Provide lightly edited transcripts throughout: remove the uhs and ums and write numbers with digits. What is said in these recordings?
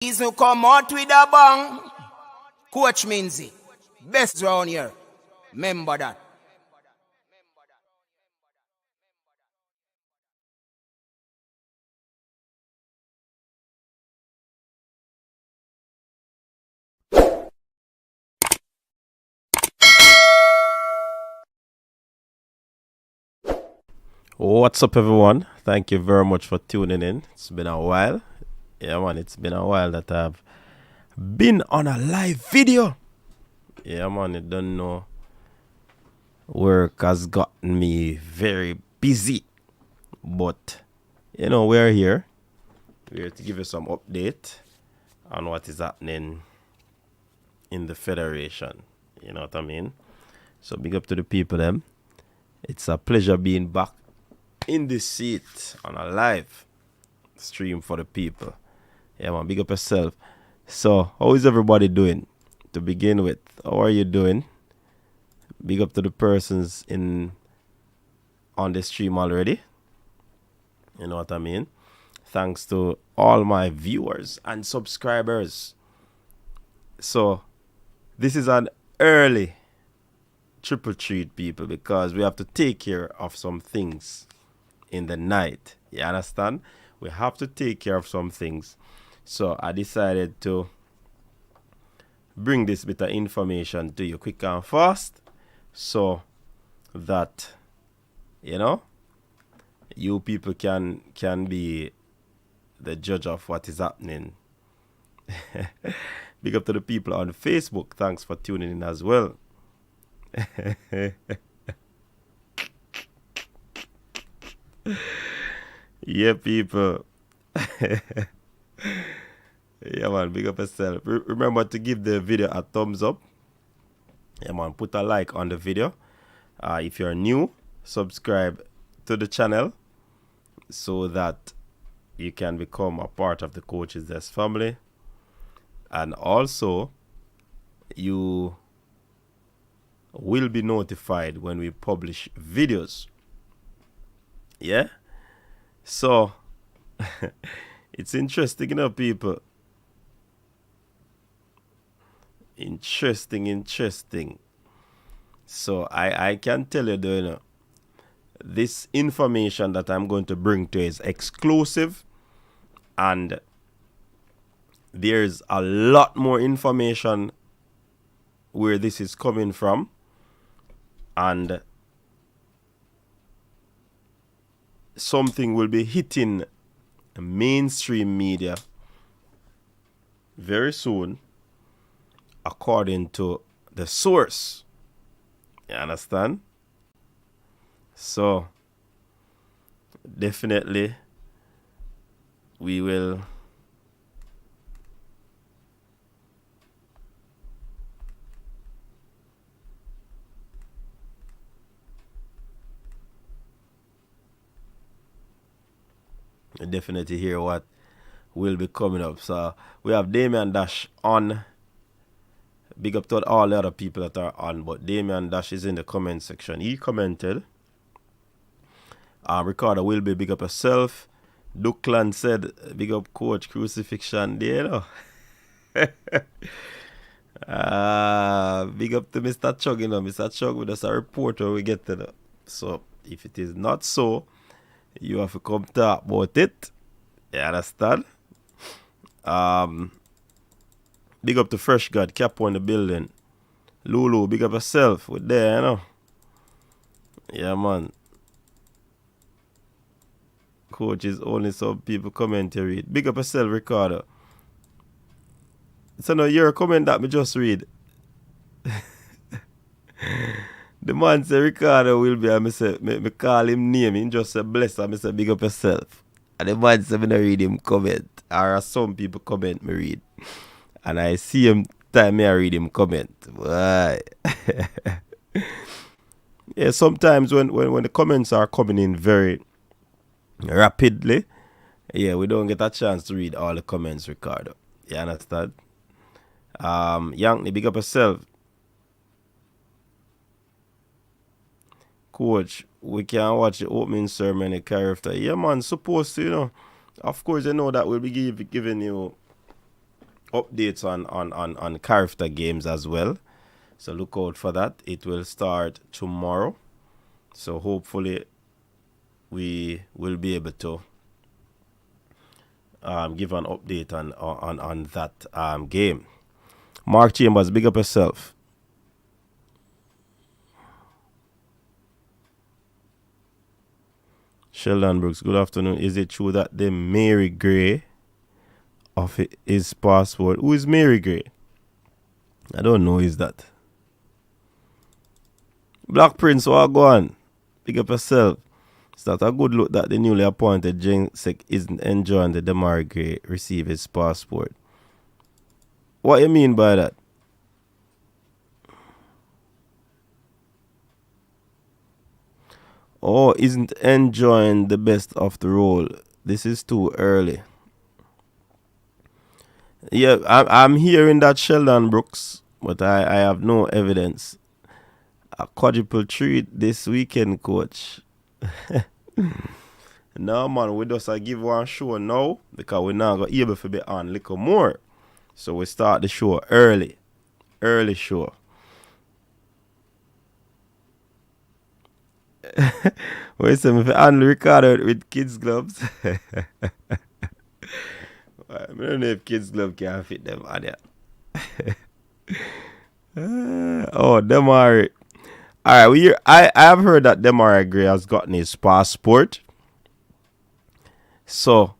He's who come out with a bang. Coach Minzy, best round here. Remember that. What's up, everyone? Thank you very much for tuning in. It's been a while. Yeah, man, it's been a while that I've been on a live video. Yeah, man, you don't know. Work has gotten me very busy. But, we're here. We're here to give you some update on what is happening in the Federation. You know what I mean? So, big up to the people, them. It's a pleasure being back in this seat on a live stream for the people. Yeah, man, big up yourself. So, how is everybody doing? To begin with, how are you doing? Big up to the persons on the stream already. You know what I mean? Thanks to all my viewers and subscribers. So, this is an early triple treat, people, because we have to take care of some things in the night. You understand? We have to take care of some things. So I decided to bring this bit of information to you quick and fast so that you people can be the judge of what is happening. Big up to the people on Facebook. Thanks for tuning in as well. Yeah, people. Yeah, man, big up yourself. Remember to give the video a thumbs up. Yeah, man, put a like on the video. If you're new, subscribe to the channel so that you can become a part of the Coaches Desk family. And also, you will be notified when we publish videos. Yeah? So, it's interesting, people. Interesting. So, I can tell you, this information that I'm going to bring to you is exclusive. And there's a lot more information where this is coming from. And something will be hitting mainstream media very soon, according to the source. You understand? So, definitely, we will definitely hear what will be coming up. So, we have Damian Dash on. Big up to all the other people that are on, but Damian Dash is in the comment section. He commented, Ricardo will be big up yourself. Duckland said, big up Coach Crucifixion. Big up to Mr. Chung, Mr. Chung with us a report when we get to that. So, if it is not so, you have to come talk about it. You understand? Big up to Fresh God, Capo in the building. Lulu, big up yourself. We're there, Yeah, man. Coach is only some people comment to read. Big up yourself, Ricardo. So now your comment that me just read. The man say Ricardo will be, and me call him name. He just say bless, and me say big up yourself. And the man say me not read him comment. Or some people comment me read. And I see him time me I read him comment. Why? Yeah, sometimes when the comments are coming in very rapidly, yeah, we don't get a chance to read all the comments, Ricardo. You understand? Yankney, big up yourself. Coach, we can watch the opening ceremony character. Yeah, man, supposed to, Of course, you know that we'll be giving you updates on character games as well. So look out for that. It will start tomorrow. So hopefully we will be able to give an update on that game. Mark Chambers, big up yourself. Sheldon Brooks, good afternoon. Is it true that the Mary Gray of his passport? Who is Mary Gray? I don't know who is that. Black Prince, what go on? Big up yourself. Is that a good look that the newly appointed Jingsek isn't enjoying the Demar Gray receive his passport? What you mean by that? Oh, isn't enjoying the best of the role. This is too early. Yeah, I'm hearing that Sheldon Brooks, but I have no evidence. A quadruple treat this weekend, coach. No, man, we just give one show now because we're not going to be able to be on little more. So we start the show early. Early show. Wait a minute, if I handle Ricardo with kids' gloves. I don't know if kids' gloves can fit them on there. Oh, Demar. Alright, I have heard that Demar Gray has gotten his passport. So,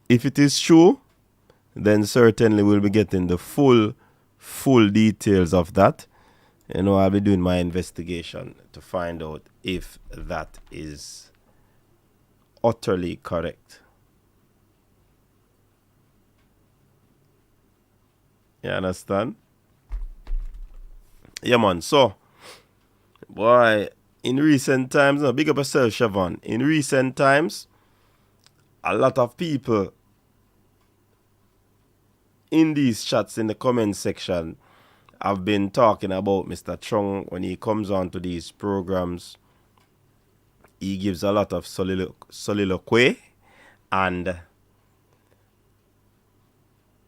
if it is true, then certainly we'll be getting the full details of that. You know, I'll be doing my investigation to find out if that is utterly correct. You understand? Yeah, man. So, boy, in recent times, no, big up yourself, Siobhan. In recent times, a lot of people in these chats in the comment section have been talking about Mr. Chung when he comes on to these programs. He gives a lot of soliloquy and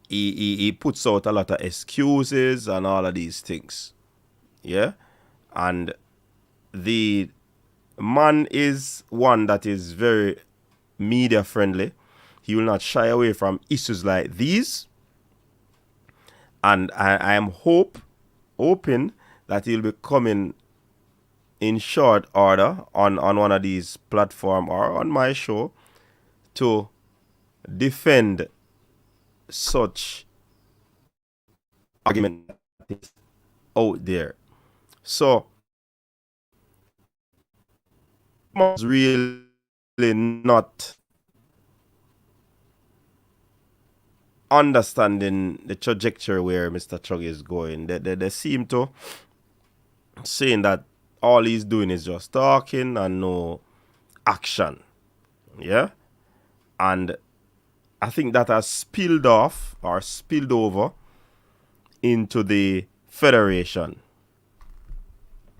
he puts out a lot of excuses and all of these things. Yeah? And the man is one that is very media friendly. He will not shy away from issues like these. And I am hoping that he'll be coming in short order on one of these platforms or on my show to defend such argument out there. So, was really not understanding the trajectory where Mr. Chong is going. They seem to saying that all he's doing is just talking and no action. Yeah? And I think that has spilled off or spilled over into the federation.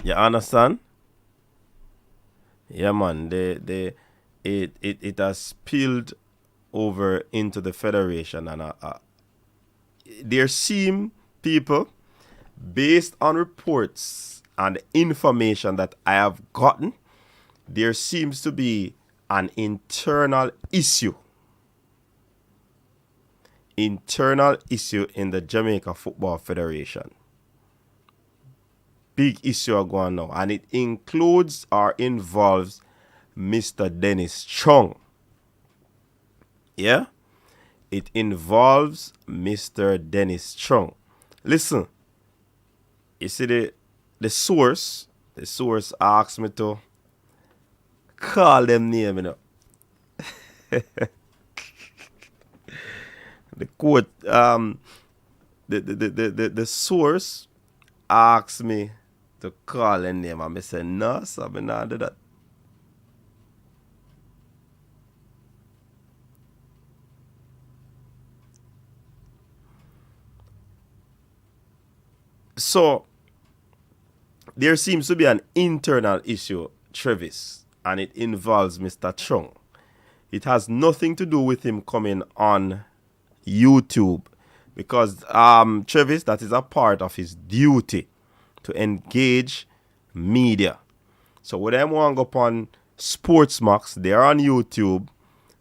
You understand? Yeah, man. It has spilled over into the federation, and there seem people, based on reports and information that I have gotten, there seems to be an internal issue in the Jamaica Football Federation. Big issue going on now, and it includes or involves Mr. Dennis Chong. Yeah? It involves Mr. Dennis Chung. Listen, you see the source asked me to call them name, you know. The quote, the source asked me to call them name, and I said, no, so I'm not do that. So, there seems to be an internal issue, Travis, and it involves Mr. Chung. It has nothing to do with him coming on YouTube. Because Travis, that is a part of his duty to engage media. So when I want to go upon Sportsmax, they're on YouTube.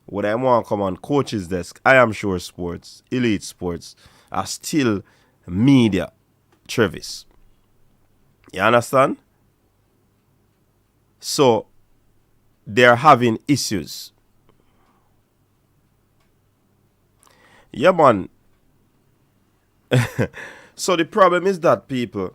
When I want to come on Coach's Desk, I Am Sure Sports, Elite Sports are still media, Travis. You understand? So they're having issues. Yeah, man. So the problem is that people,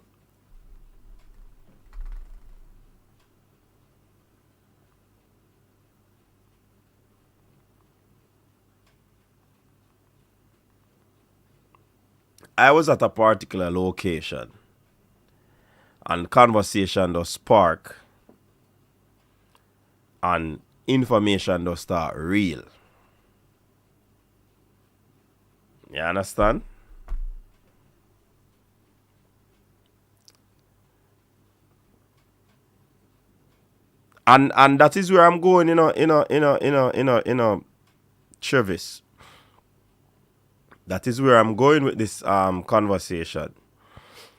I was at a particular location and conversation does spark and information does start real. You understand? And that is where I'm going, Travis. That is where I'm going with this conversation.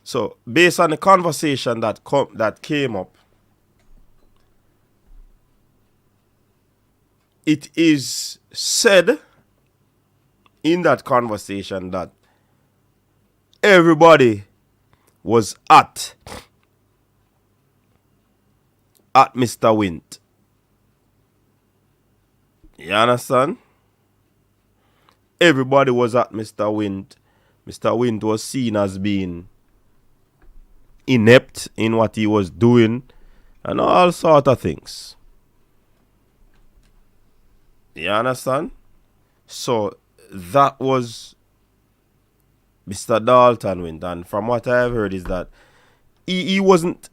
So based on the conversation that came up, it is said in that conversation that everybody was at Mr. Wint. You understand? Everybody was at Mr. Wint. Mr. Wint was seen as being inept in what he was doing and all sort of things. You understand? So that was Mr. Dalton Wint, and from what I've heard is that he wasn't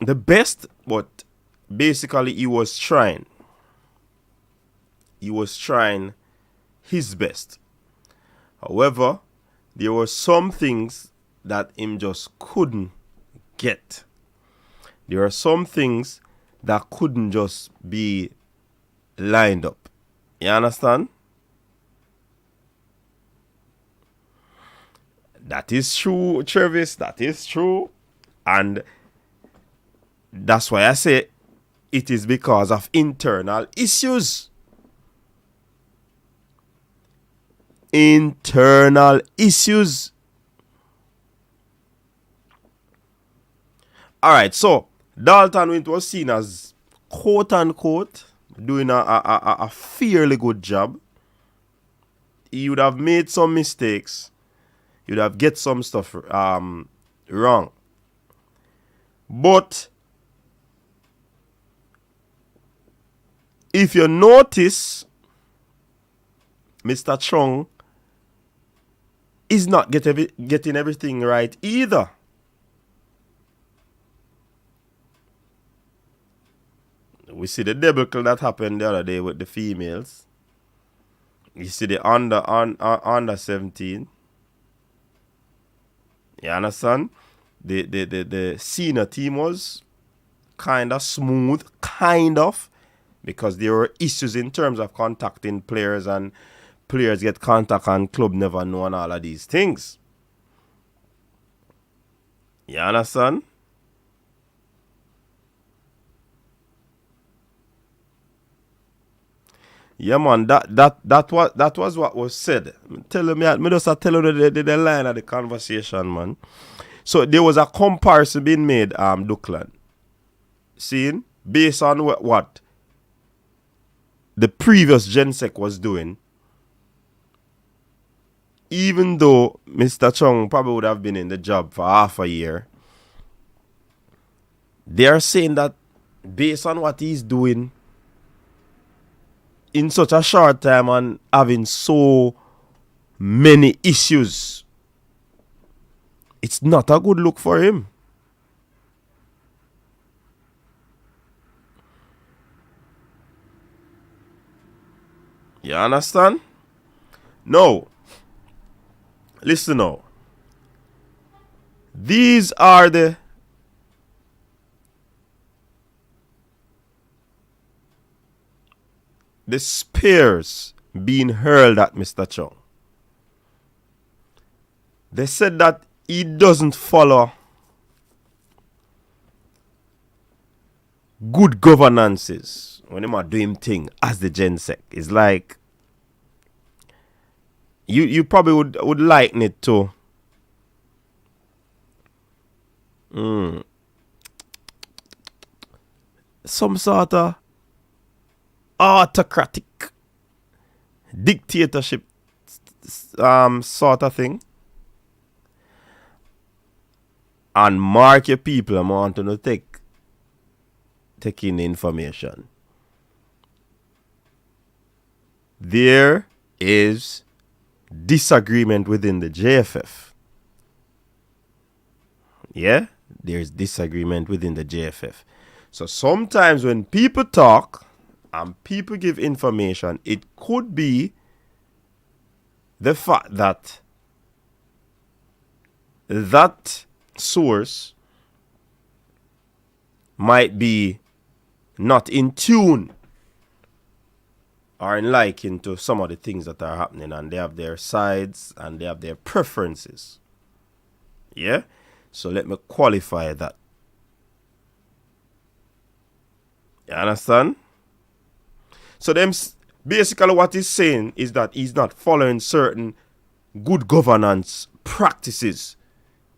the best, but basically he was trying. He was trying his best. However, there were some things that him just couldn't get. There are some things that couldn't just be lined up. You understand? That is true, Travis. That is true. And that's why I say it is because of internal issues. Internal issues. Alright, so Dalton Wint was seen as quote unquote doing a fairly good job. He would have made some mistakes. He would have get some stuff wrong. But if you notice, Mr. Chong is not getting everything right either. We see the debacle that happened the other day with the females. You see the under 17. You understand? The senior team was kind of smooth, because there were issues in terms of contacting players, and players get contact and club never know, and all of these things. You understand? Yeah, man, that was what was said. Tell me just tell you the line of the conversation, man. So there was a comparison being made, Duckland. Seeing? Based on what the previous Gensec was doing. Even though Mr. Chung probably would have been in the job for half a year, they are saying that based on what he's doing in such a short time and having so many issues, it's not a good look for him. You understand? No. Listen now. These are the spares being hurled at Mr. Chung. They said that he doesn't follow good governances when him are doing thing as the GenSec. It's like you probably would liken it to some sort of autocratic dictatorship sort of thing. And mark your people, I want to take in the information. There is disagreement within the JFF. Yeah, there's disagreement within the JFF. So sometimes when people talk and people give information, it could be the fact that that source might be not in tune or in liking to some of the things that are happening, and they have their sides and they have their preferences. Yeah? So let me qualify that. You understand? So them basically what he's saying is that he's not following certain good governance practices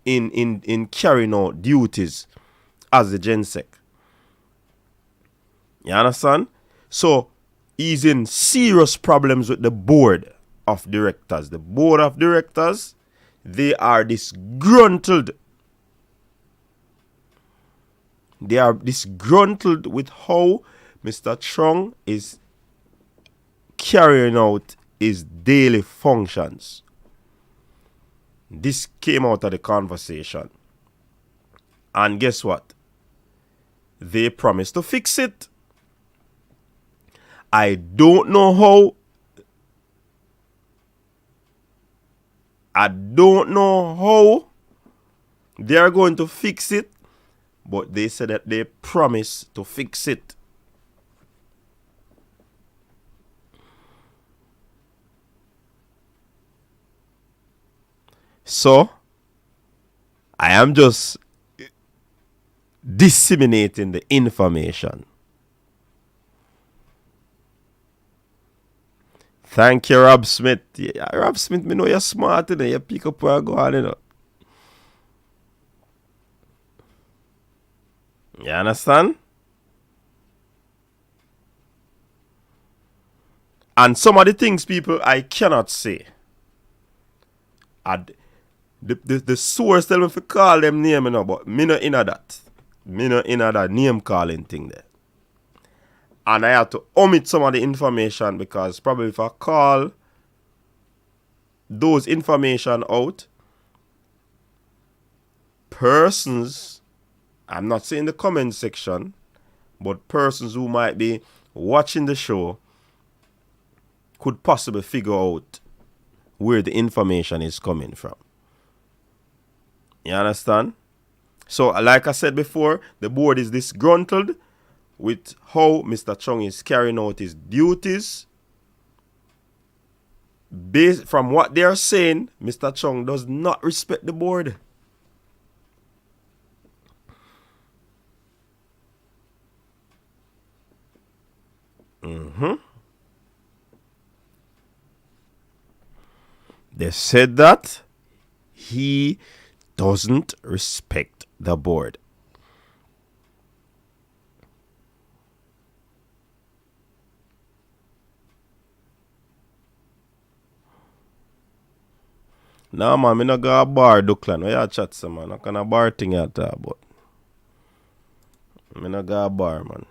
in carrying out duties as the GenSec. You understand? So he's in serious problems with the board of directors. The board of directors, they are disgruntled. They are disgruntled with how Mr. Chong is carrying out his daily functions. This came out of the conversation. And guess what? They promised to fix it. I don't know how. They are going to fix it. But they said that they promised to fix it. So, I am just disseminating the information. Thank you, Rob Smith. Yeah, Rob Smith, me know you're smart, you know. You pick up where I go on, you know. You understand? And some of the things, people, I cannot say. The source tell me to call them name, you know, but me not in that. Me not in that name calling thing there. And I have to omit some of the information because probably if I call those information out, persons, I'm not saying the comment section, but persons who might be watching the show could possibly figure out where the information is coming from. You understand? So, like I said before, the board is disgruntled with how Mr. Chung is carrying out his duties. Based from what they are saying, Mr. Chung does not respect the board. They said that he doesn't respect the board. Nah, man, I no go a bar, Duckland. Where you chat, some man? I can a bar thing you talk about. I no go a bar, man.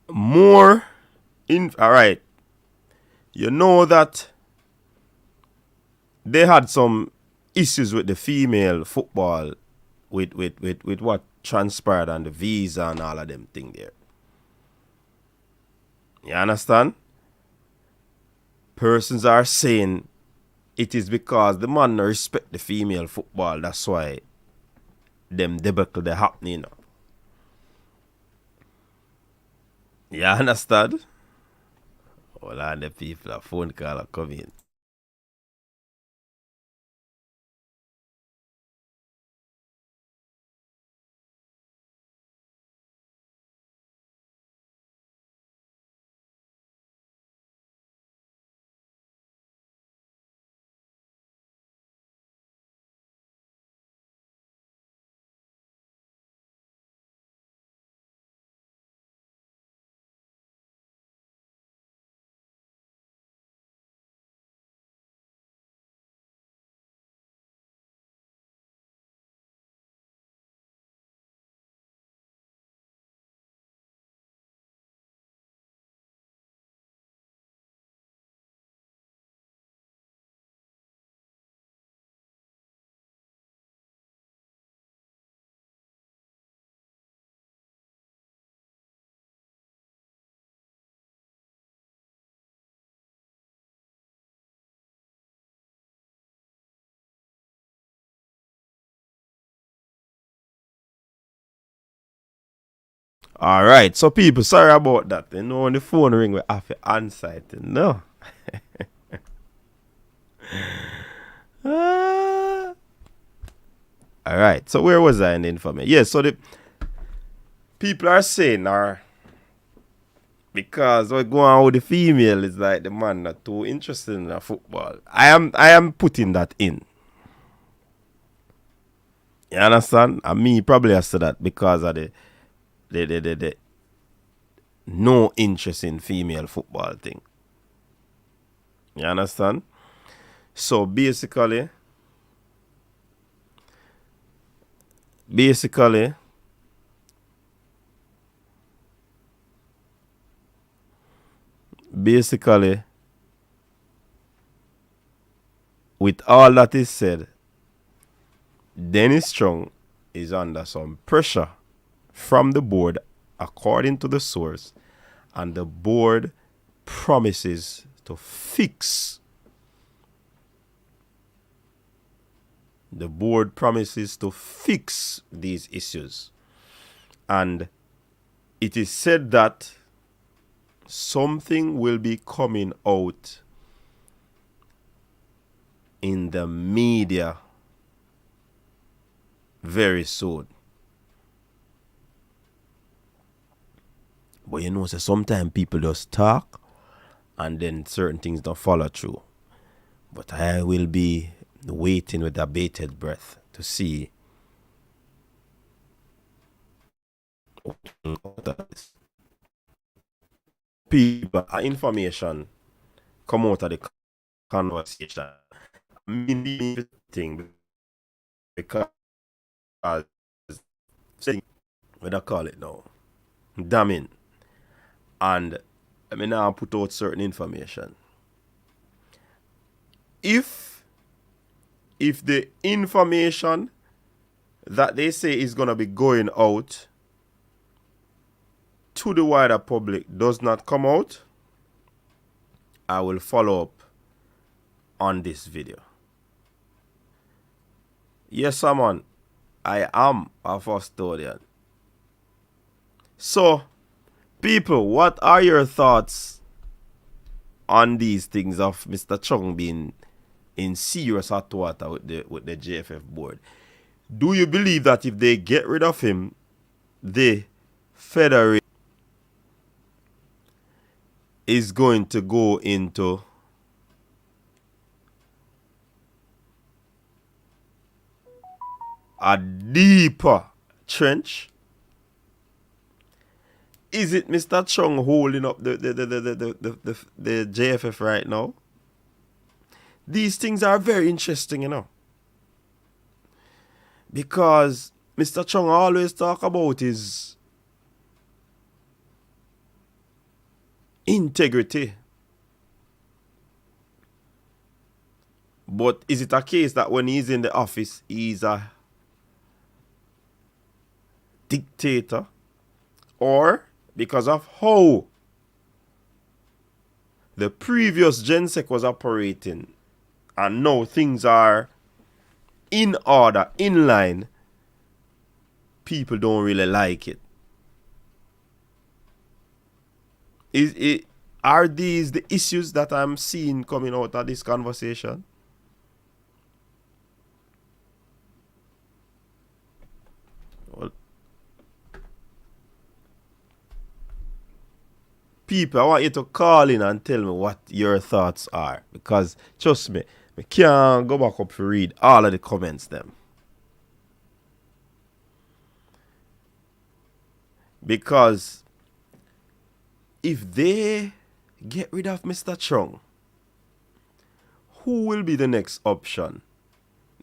More in alright. You know that they had some issues with the female football with what transpired and the visa and all of them thing there. You understand? Persons are saying it is because the man no respect the female football. That's why them debacle they happening. You understand? All of the people a phone call are coming. Alright, so people, sorry about that. You know, when the phone ring, we have to answer it. No. Alright, so where was I in the information? Yes, so the people are saying because what going on with the female is like the man not too interested in the football. I am putting that in. You understand? And me probably has to that because of the no interest in female football thing. You understand? So basically with all that is said, Dennis Chung is under some pressure from the board, according to the source, and the board promises to fix. The board promises to fix these issues. And it is said that something will be coming out in the media very soon. But you know, so sometimes people just talk and then certain things don't follow through. But I will be waiting with a bated breath to see people information come out of the conversation. I mean, the thing because what I call it now, damning, and I mean now put out certain information. If the information that they say is gonna be going out to the wider public does not come out, I will follow up on this video. Yes, someone, I am a custodian. So, people, what are your thoughts on these things of Mr. Chong being in serious hot water with the JFF board? Do you believe that if they get rid of him, the federation is going to go into a deeper trench? Is it Mr. Chung holding up the JFF right now? These things are very interesting, you know. Because Mr. Chung always talk about his integrity. But is it a case that when he's in the office, he's a dictator? Or because of how the previous GenSec was operating and now things are in order, in line, people don't really like it. Are these the issues that I'm seeing coming out of this conversation? Well, people, I want you to call in and tell me what your thoughts are. Because, trust me, I can't go back up to read all of the comments them. Because if they get rid of Mr. Chung, who will be the next option?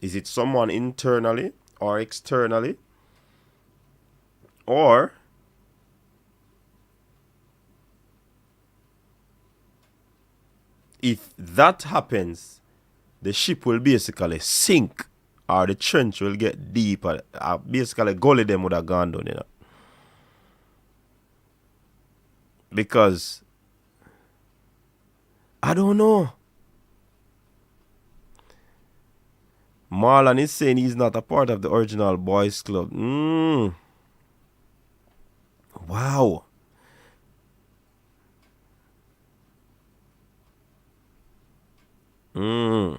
Is it someone internally or externally? Or if that happens, the ship will basically sink or the trench will get deeper. Basically, gully them would have gone down, you know. Because I don't know. Marlon is saying he's not a part of the original boys club. Wow. Wee.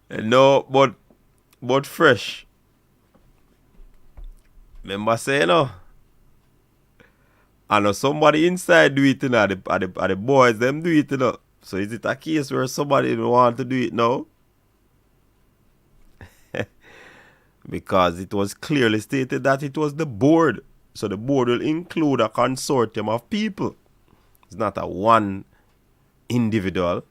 No, but fresh. Remember saying, I know somebody inside do it, you know, the boys, them do it, you know. So is it a case where somebody don't want to do it now? Because it was clearly stated that it was the board. So the board will include a consortium of people. It's not a one individual.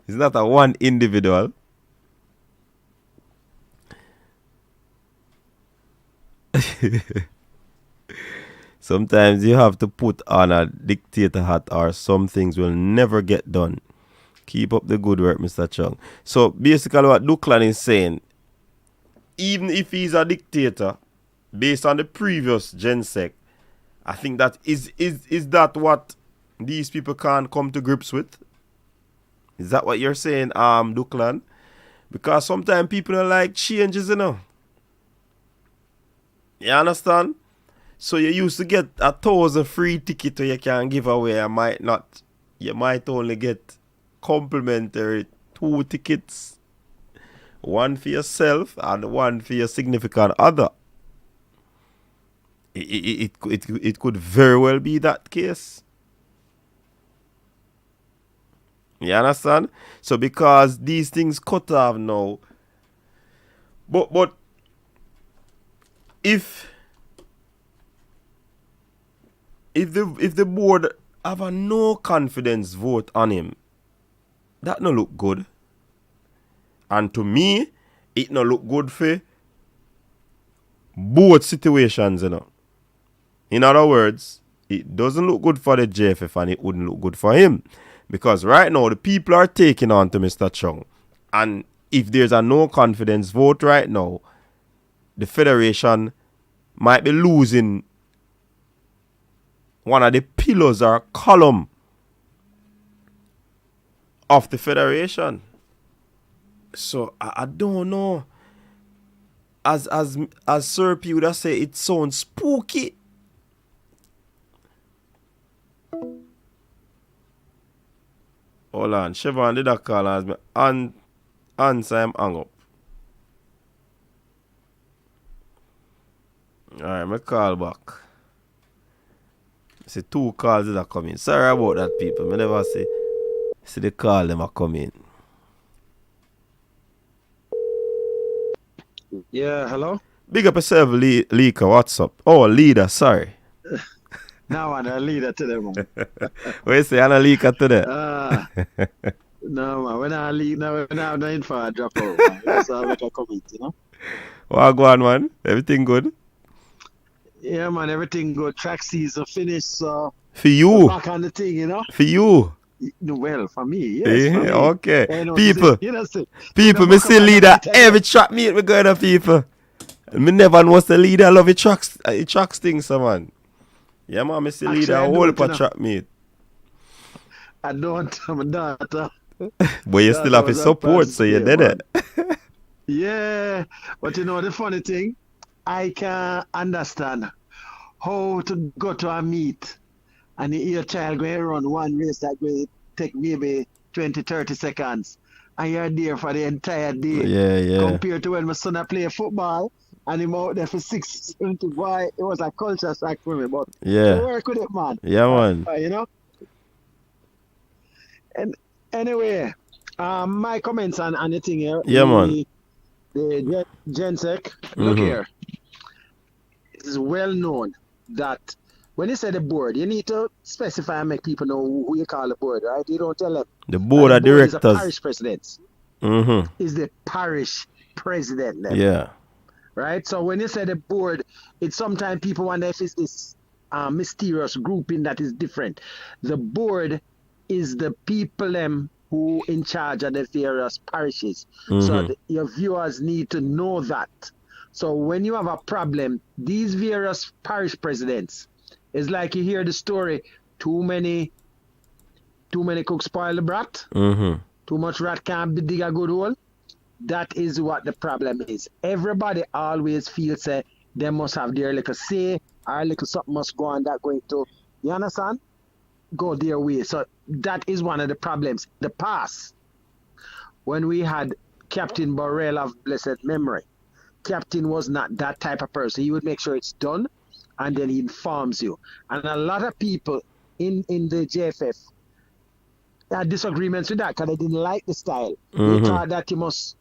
It's not a one individual. Sometimes you have to put on a dictator hat or some things will never get done. Keep up the good work, Mr. Chung. So basically what Duklan is saying, even if he's a dictator, based on the previous GenSec, I think that is that what these people can't come to grips with? Is that what you're saying, Duklan? Because sometimes people don't like changes, you know. You understand? So you used to get 1,000 free tickets you can give away. You might only get complimentary 2 tickets. One for yourself and one for your significant other. It could very well be that case. You understand? So because these things cut off now, but if the board have a no confidence vote on him, that no look good. And to me, it no look good for both situations, you know. In other words, it doesn't look good for the JFF and it wouldn't look good for him. Because right now, the people are taking on to Mr. Chung. And if there's a no confidence vote right now, the Federation might be losing one of the pillars or column of the Federation. So I don't know. As Sir P would have said, it sounds spooky. Hold on, Chevron did a call as me answer him hang up. Alright, me call back. See 2 calls that are coming. Sorry about that, people. Me never see the call them are coming. Yeah, hello? Big up yourself, Leaker. What's up? Oh, leader, sorry. Now I'm a leader to them. What you say? I'm a leaker today. No, man. When I leave, when I'm not in for a drop out, man. That's how I make a comment, you know? What go on, man? Everything good? Yeah, man. Everything good. Track season finished, so... For you. Back on the thing, you know? For you. Well, for me, yes, for me. Okay. You know, People, you know, see, people, you me know, see leader every track meet we go to people. Me never was the leader. I love the tracks things, so man. Yeah, man, me see leader actually, I a whole don't, per track meet. I don't, my daughter, But you still daughter have his was a support, so you participate, did man. it. Yeah, but you know, the funny thing, I can understand how to go to a meet and you hear a child going to run one race that will take maybe 20, 30 seconds. And you're there for the entire day. Yeah, yeah. Compared to when my son play football and him out there for 6 70 boy, it was a culture shock for me. But we Yeah. work with it, man. Yeah, man. You know? And anyway, my comments on anything here, Yeah, man. the Gensec, look Mm-hmm. here. It is well known that when you say the board, you need to specify and make people know who you call the board, right? You don't tell them. The And board the of board is a directors. parish president. Mm-hmm. Is the parish president then, Yeah. right? So when you say the board, it's sometimes people wonder if it's this mysterious grouping that is different. The board is the people who in charge of the various parishes. So your viewers need to know that. So when you have a problem, these various parish presidents, it's like you hear the story, too many cooks spoil the brat. Mm-hmm. Too much rat can't dig a good hole. That is what the problem is. Everybody always feels that they must have their little say, or little something must go on that going to, you understand? Go their way. So that is one of the problems. The past, when we had Captain Burrell of blessed memory, Captain was not that type of person. He would make sure it's done, and then he informs you. And a lot of people in the JFF had disagreements with that because they didn't like the style. They thought that you must,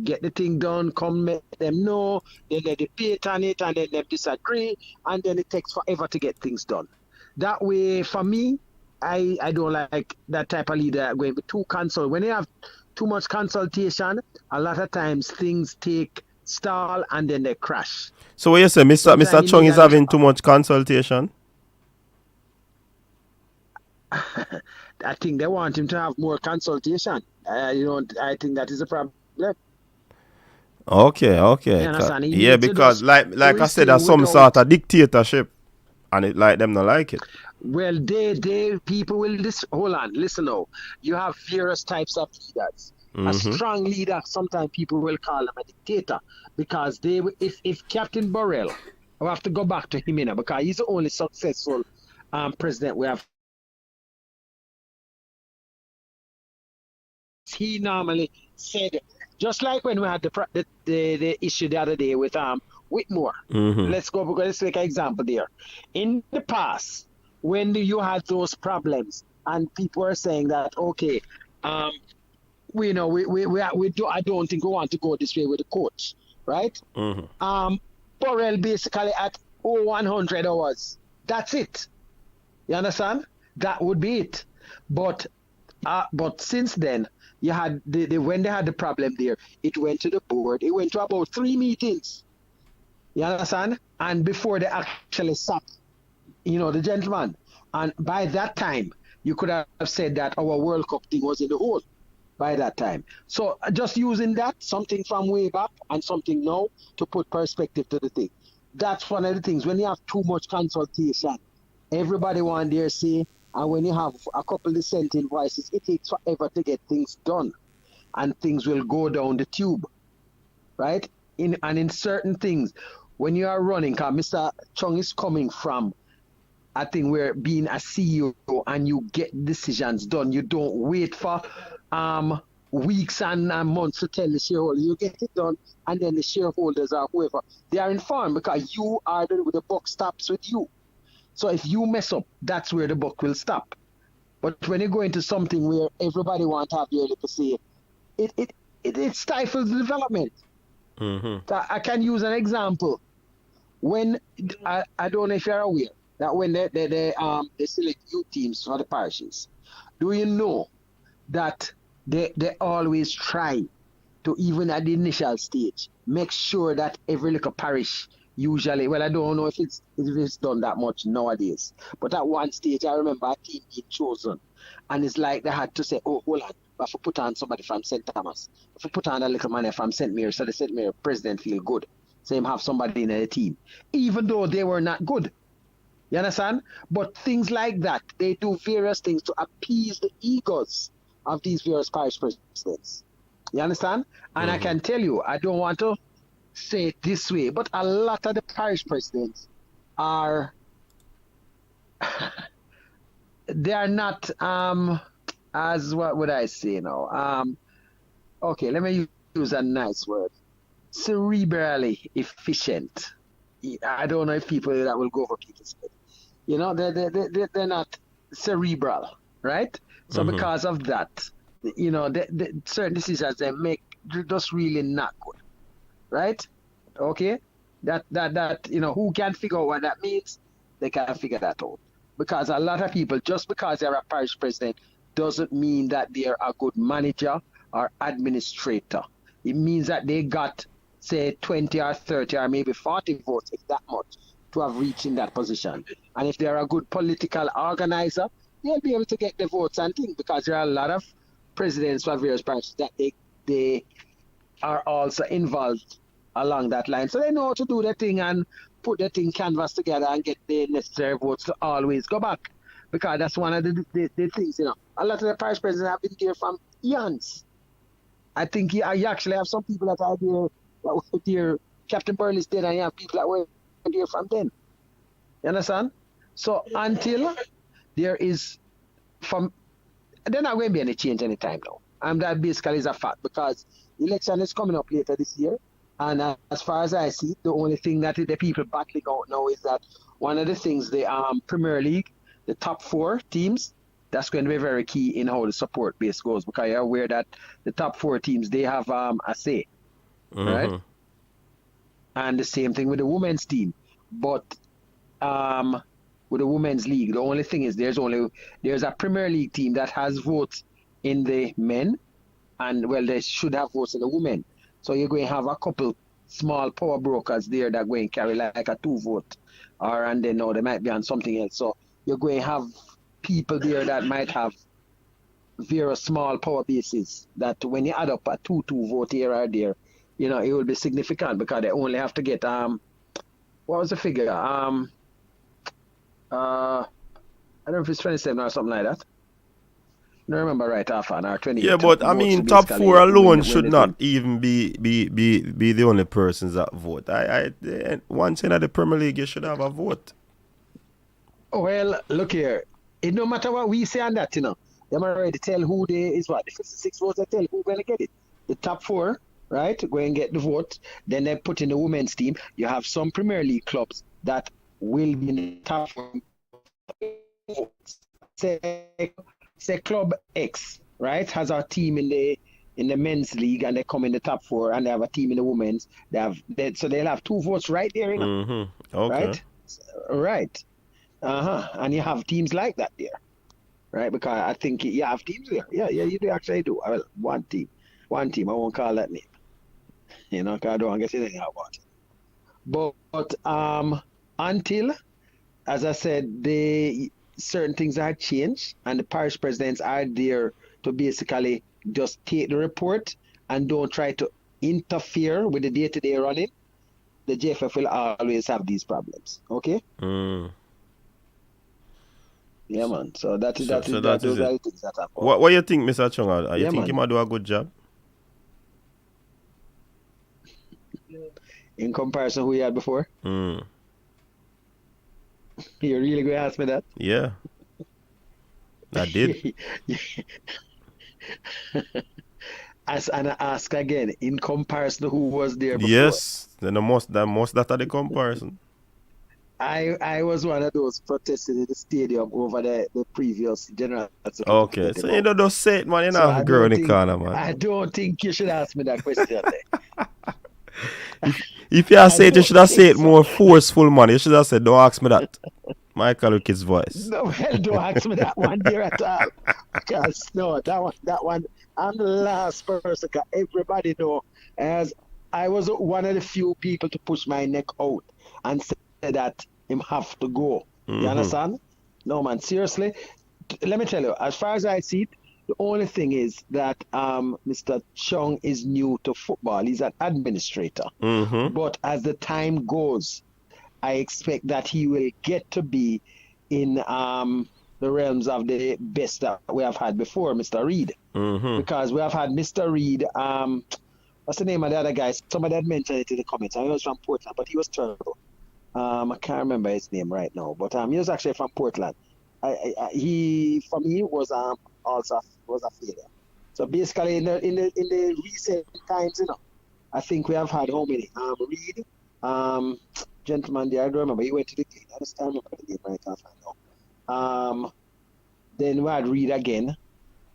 get the thing done, come make them know, then they debate on it, and then they disagree, and then it takes forever to get things done. That way, for me, I don't like that type of leader going with too consult. When you have too much consultation, a lot of times things take stall and then they crash. So what you say, Mr. Chung is having too much consultation? I think they want him to have more consultation. I think that is a problem. Okay. Yeah, because like I said, there's some sort of dictatorship, and it like them not like it. Well, people will hold on, listen now. You have various types of leaders. A strong leader, sometimes people will call him a dictator because if Captain Burrell, we have to go back to him, because he's the only successful president we have. He normally said, just like when we had the issue the other day with Whitmore. Let's make an example there. In the past, when you had those problems and people were saying that, okay, I don't think we want to go this way with the coach, right? Burrell basically at 100 hours. That's it. You understand? That would be it. But since then, you had when they had the problem there, it went to the board. It went to about 3 meetings. You understand? And before they actually sacked, the gentleman. And by that time, you could have said that our World Cup thing was in the hole by that time. So just using that, something from way back and something now to put perspective to the thing. That's one of the things. When you have too much consultation, everybody want their say. And when you have a couple dissenting voices, it takes forever to get things done. And things will go down the tube, right? In certain things, when you are running, because Mr. Chung is coming from, I think, where being a CEO and you get decisions done. You don't wait for weeks and months to tell the shareholders. You get it done, and then the shareholders or whoever, they are informed because you are the buck stops with you. So if you mess up, that's where the buck will stop. But when you go into something where everybody wants to have their little say, it stifles the development. So I can use an example. When I don't know if you're aware that when they select youth teams for the parishes, do you know that they always try to, even at the initial stage, make sure that every little parish usually, well, I don't know if it's done that much nowadays, but at one stage I remember a team being chosen And it's like they had to say, oh, hold on, we have to put on somebody from St. Thomas. If we put on a little man from St. Mary, so the St. Mary president feel good. So him have somebody in the team. Even though they were not good. You understand? But things like that, they do various things to appease the egos of these various parish presidents. You understand? And I can tell you, I don't want to say it this way, but a lot of the parish presidents are they are not as what would I say now? Okay, let me use a nice word. Cerebrally efficient. I don't know if people that will go for people's head. You know, they're not cerebral, right? So because of that, you know, certain decisions they make just really not good, right? Okay, that you know, who can figure out what that means? They can figure that out. Because a lot of people, just because they're a parish president, doesn't mean that they're a good manager or administrator. It means that they got, say, 20 or 30 or maybe 40 votes, if that much, to have reached in that position. And if they're a good political organizer, they'll be able to get the votes and things, because there are a lot of presidents for various parishes that they are also involved along that line. So they know how to do the thing and put the thing canvas together and get the necessary votes to always go back. Because that's one of the things, you know. A lot of the parish presidents have been there from eons. I think you actually have some people that are there, Captain Burley's dead, and you have people that were there from then. You understand? So until there is, they're not going to be any change anytime now. And that basically is a fact, because election is coming up later this year. And as far as I see, the only thing that the people battling out now is that one of the things, the Premier League, the top 4 teams, that's going to be very key in how the support base goes, because you're aware that the top 4 teams, they have a say, right? And the same thing with the women's team. But with the women's league, the only thing is there's a Premier League team that has votes in the men, and well, they should have votes in the women. So you're going to have a couple small power brokers there that are going to carry like a 2 vote, and then they might be on something else. So you're going to have people there that might have very small power bases, that when you add up a 2-2 vote here or there, you know, it will be significant, because they only have to get what was the figure? I don't know if it's 27 or something like that. I don't remember right off on our 20. Yeah, but I mean, top 4 alone should not even be the only persons that vote. Once in the Premier League, you should have a vote. Well, look here. It no matter what we say on that, you know, they might already tell who is what. The 56 votes, they tell who's going to get it. The top 4, right, go and get the vote. Then they put in the women's team. You have some Premier League clubs that will be in the top 4 votes. Say Club X, right, has a team in the men's league, and they come in the top 4, and they have a team in the women's. So they'll have 2 votes right there, you know. Okay. Right. And you have teams like that there, right? Because I think you have teams there. Yeah, you do actually do. Well, one team. I won't call that name, you know, because I don't want to get anything about it. But until, as I said, certain things have changed, and the parish presidents are there to basically just take the report and don't try to interfere with the day-to-day running, the JFF will always have these problems. Okay? Yeah, man. So those are the things that happen. What you think, Mr. Chung? You think he might do a good job? In comparison to who he had before? You're really going to ask me that? Yeah. I did. And I ask again, in comparison to who was there before? Yes. Then the most that are the comparison. I was one of those protesting in the stadium over the previous general. Okay, so you don't just say it, man. You're not a girl in the corner, man. I don't think you should ask me that question. If you say it, you should have said it more forceful, man. You should have said, don't ask me that. Michael Kid's voice. No, well, don't ask me that one there at all. Because, no, that one, I'm the last person. Everybody know, as I was one of the few people to push my neck out and say that him have to go. You understand? No, man, seriously. let me tell you, as far as I see it, the only thing is that Mr. Chong is new to football. He's an administrator. But as the time goes, I expect that he will get to be in the realms of the best that we have had before, Mr. Reed. Because we have had Mr. Reed, what's the name of the other guy? Somebody had mentioned it in the comments. I know he was from Portland, but he was terrible. I can't remember his name right now, but he was actually from Portland. He for me was also was a failure. So basically, in the recent times, I think we have had how many? Reed, gentleman there, I don't remember. He went to the game. I just can't remember the name right now. Then we had Reed again.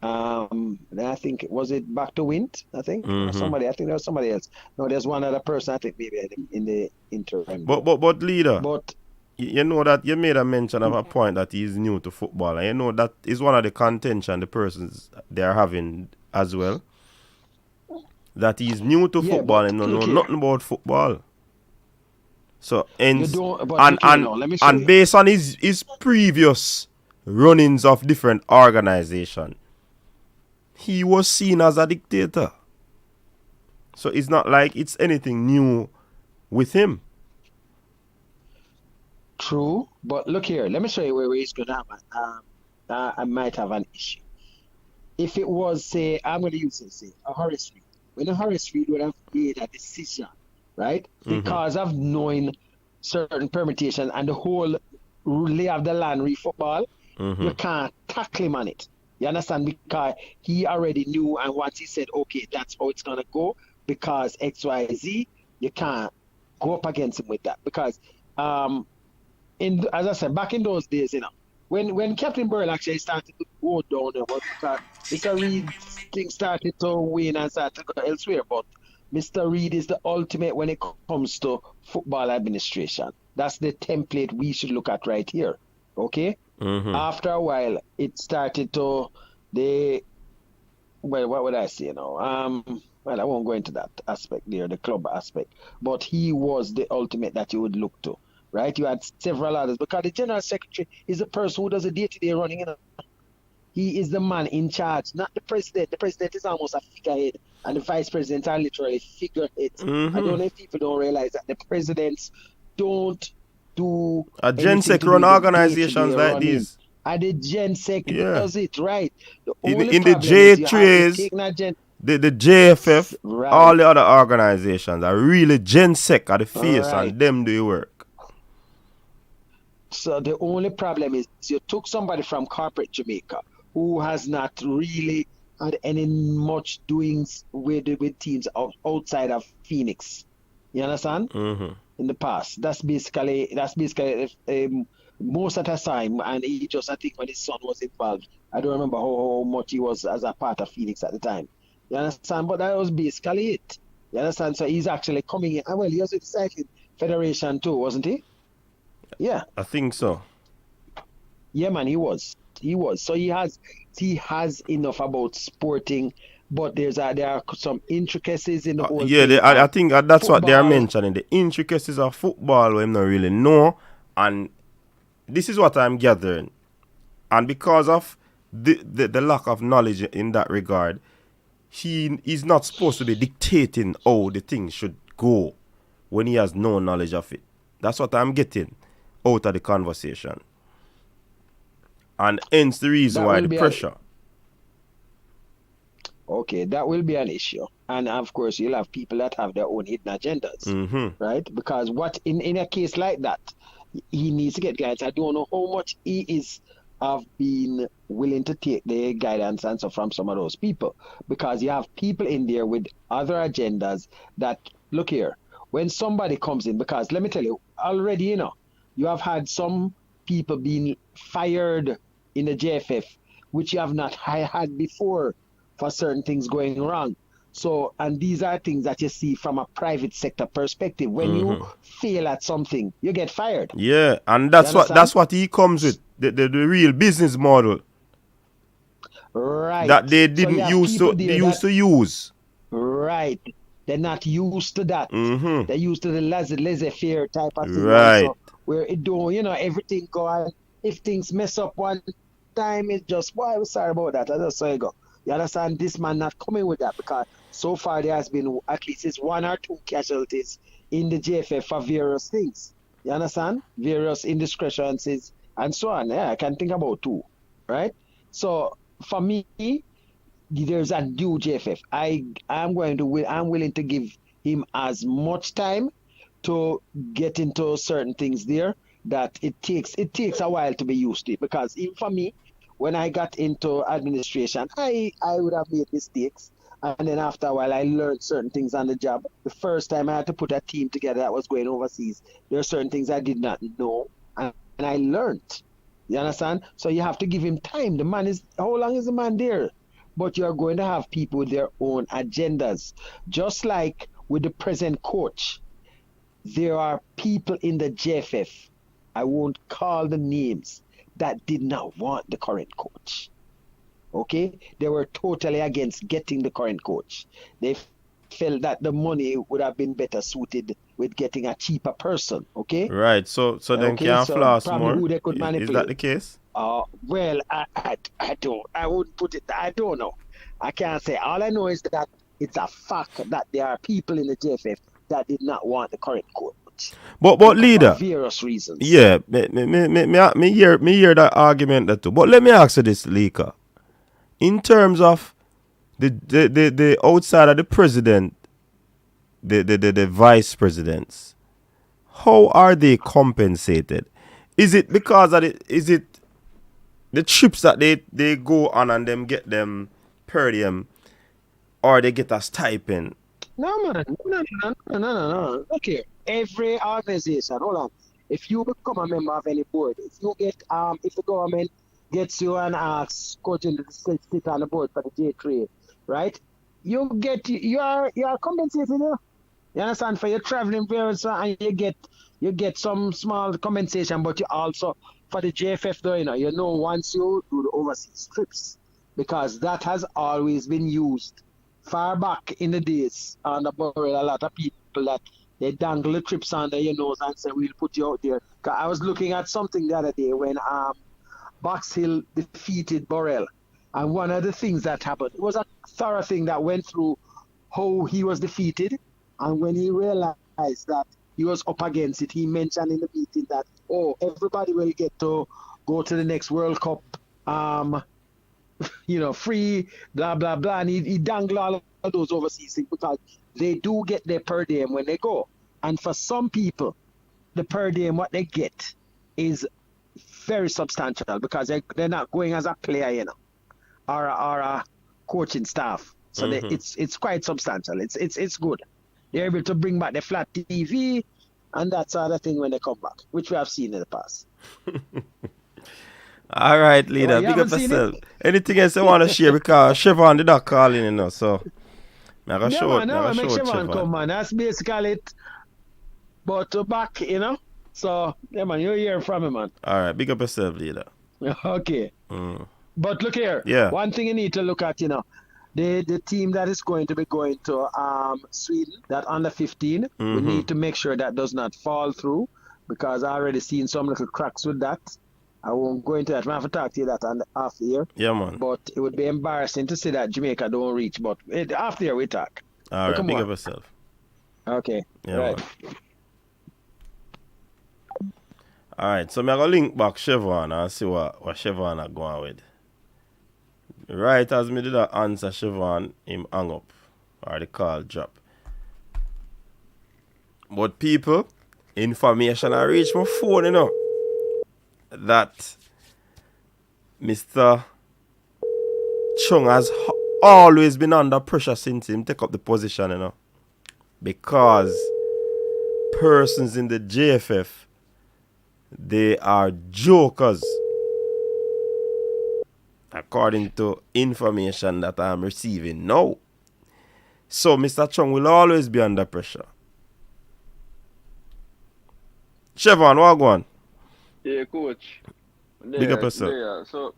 Then I think was it back to Wint? I think somebody. I think there was somebody else. No, there's one other person. I think maybe in the interim. But leader. But you know that you made a mention of a point that he's new to football, and you know that is one of the contention the persons they are having as well. That he's new to football and know nothing about football. So and based on his previous runnings of different organizations, he was seen as a dictator. So it's not like it's anything new with him. True, but look here. Let me show you where he's going to have I might have an issue. If it was, say, I'm going to use it, say, a Horace Reed. When a Horace Reed would have made a decision, right? Because of knowing certain permutation and the whole lay of the land football, you can't tackle him on it. You understand? Because he already knew, and once he said, okay, that's how it's going to go, because X, Y, Z, you can't go up against him with that. Because, as I said, back in those days, when Captain Burrell actually started to go down there, because Mr. Reed things started to win and started to go elsewhere, but Mr. Reed is the ultimate when it comes to football administration. That's the template we should look at right here. Okay? After a while, it started to what would I say now? Well, I won't go into that aspect there, the club aspect. But he was the ultimate that you would look to, right? You had several others because the general secretary is the person who does the day-to-day running. He is the man in charge, not the president. The president is almost a figurehead, and the vice presidents are literally figureheads. I don't know if people don't realize that the presidents don't do a GenSec run organizations like these. And the GenSec does it, right? In the J3s, the JFF, all the other organizations are really GenSec at the face and them do the work. So the only problem is you took somebody from corporate Jamaica who has not really had any much doings with teams outside of Phoenix. You understand? In the past, that's basically most of the time, and he just, I think when his son was involved, I don't remember how much he was as a part of Phoenix at the time. You understand? But that was basically it. You understand? So he's actually coming in. Well, he was with the Cycling Federation too, wasn't he? Yeah, I think so. Yeah, man, he was. So he has enough about sporting, but there are some intricacies in the whole thing. I think that's football. What they are mentioning, the intricacies of football we don't really know, and this is what I'm gathering. And because of the lack of knowledge in that regard, he is not supposed to be dictating how the thing should go when he has no knowledge of it. That's what I'm getting out of the conversation. And hence the reason why the pressure. Okay, that will be an issue. And of course, you'll have people that have their own hidden agendas, right? Because what in a case like that, he needs to get guidance. I don't know how much he is of being willing to take the guidance and stuff from some of those people. Because you have people in there with other agendas that, look here, when somebody comes in, because let me tell you, already, you have had some people being fired in the JFF, which you have not had before for certain things going wrong. So, and these are things that you see from a private sector perspective. When you fail at something, you get fired. Yeah, and that's what he comes with, the real business model. Right. That they didn't used to use. Right. They're not used to that. They're used to the laissez-faire type of thing. Right. Also, where it don't, everything go on. If things mess up one, time is just, boy, we're sorry about that. I just saw you go. You understand? This man not coming with that because so far there has been at least it's 1 or 2 casualties in the JFF for various things. You understand? Various indiscretions and so on. Yeah, I can think about 2, right? So for me, there's a new JFF. I'm willing to give him as much time to get into certain things there that it takes a while to be used to it. Because even for me, when I got into administration, I would have made mistakes. And then after a while, I learned certain things on the job. The first time I had to put a team together that was going overseas, there are certain things I did not know, and I learned. You understand? So you have to give him time. The man is, how long is the man there? But you're going to have people with their own agendas. Just like with the present coach, there are people in the JFF, I won't call the names, that did not want the current coach. Okay? They were totally against getting the current coach. They felt that the money would have been better suited with getting a cheaper person. Okay? Right. So then Okay, can so floss probably more. who they could Is that manipulate. the case? Well, I don't. I wouldn't put it. I don't know. I can't say. All I know is that it's a fact that there are people in the JFF that did not want the current coach. But For leader, various reasons. yeah, me hear that argument that too. But let me ask you this, Lika. In terms of the outside of the president, the vice presidents, how are they compensated? Is it because of is it the trips that they go on and them get them per diem, or they get a stipend? No, man. No. Look here. Every organization, hold on. If you become a member of any board, if you get if the government gets you and asks coaching to sit on the board for the J3, right? You are compensated, you know? You understand? For your traveling various and you get some small compensation, but you also for the JFF though, you know once you do the overseas trips, because that has always been used far back in the days on the board. A lot of people that they dangle the trips under your nose and say we'll put you out there. I was looking at something the other day when Box Hill defeated Burrell, and one of the things that happened, it was a thorough thing that went through how he was defeated, and when he realized that he was up against it, he mentioned in the meeting that, everybody will get to go to the next World Cup, free, blah, blah, blah. And he dangled all of those overseas things because they do get their per diem when they go. And for some people, the per diem, what they get is very substantial because they're not going as a player, or a coaching staff. So it's quite substantial. It's good. They're able to bring back the flat TV and that sort of thing when they come back, which we have seen in the past. All right, leader. Big up yourself. Anything else you want to share? Because Chevron did not call in, so I got show make Chevron come, man. That's basically it. But back, So, yeah, man, you'll hear from him, man. All right, big up yourself, leader. Okay. But look here. Yeah. One thing you need to look at, the team that is going to be going to Sweden, that under 15, we need to make sure that does not fall through, because I already seen some little cracks with that. I won't go into that. I have to talk to you that after the year. Yeah, man. But it would be embarrassing to say that Jamaica don't reach. But after the year, we talk. All right, big up yourself. Okay. Yeah, right. Man. All right, so I'm going to link back Chevron and see what Chevron are going with. Right as me did that answer Chevron, him hang up. Or the call drop. But people, information I reach my phone, that Mr. Chung has always been under pressure since him take up the position, because persons in the JFF, they are jokers, according to information that I'm receiving now. So Mr. Chung will always be under pressure. Chevron, what go on? Yeah, coach. Big up yourself. Yeah. So,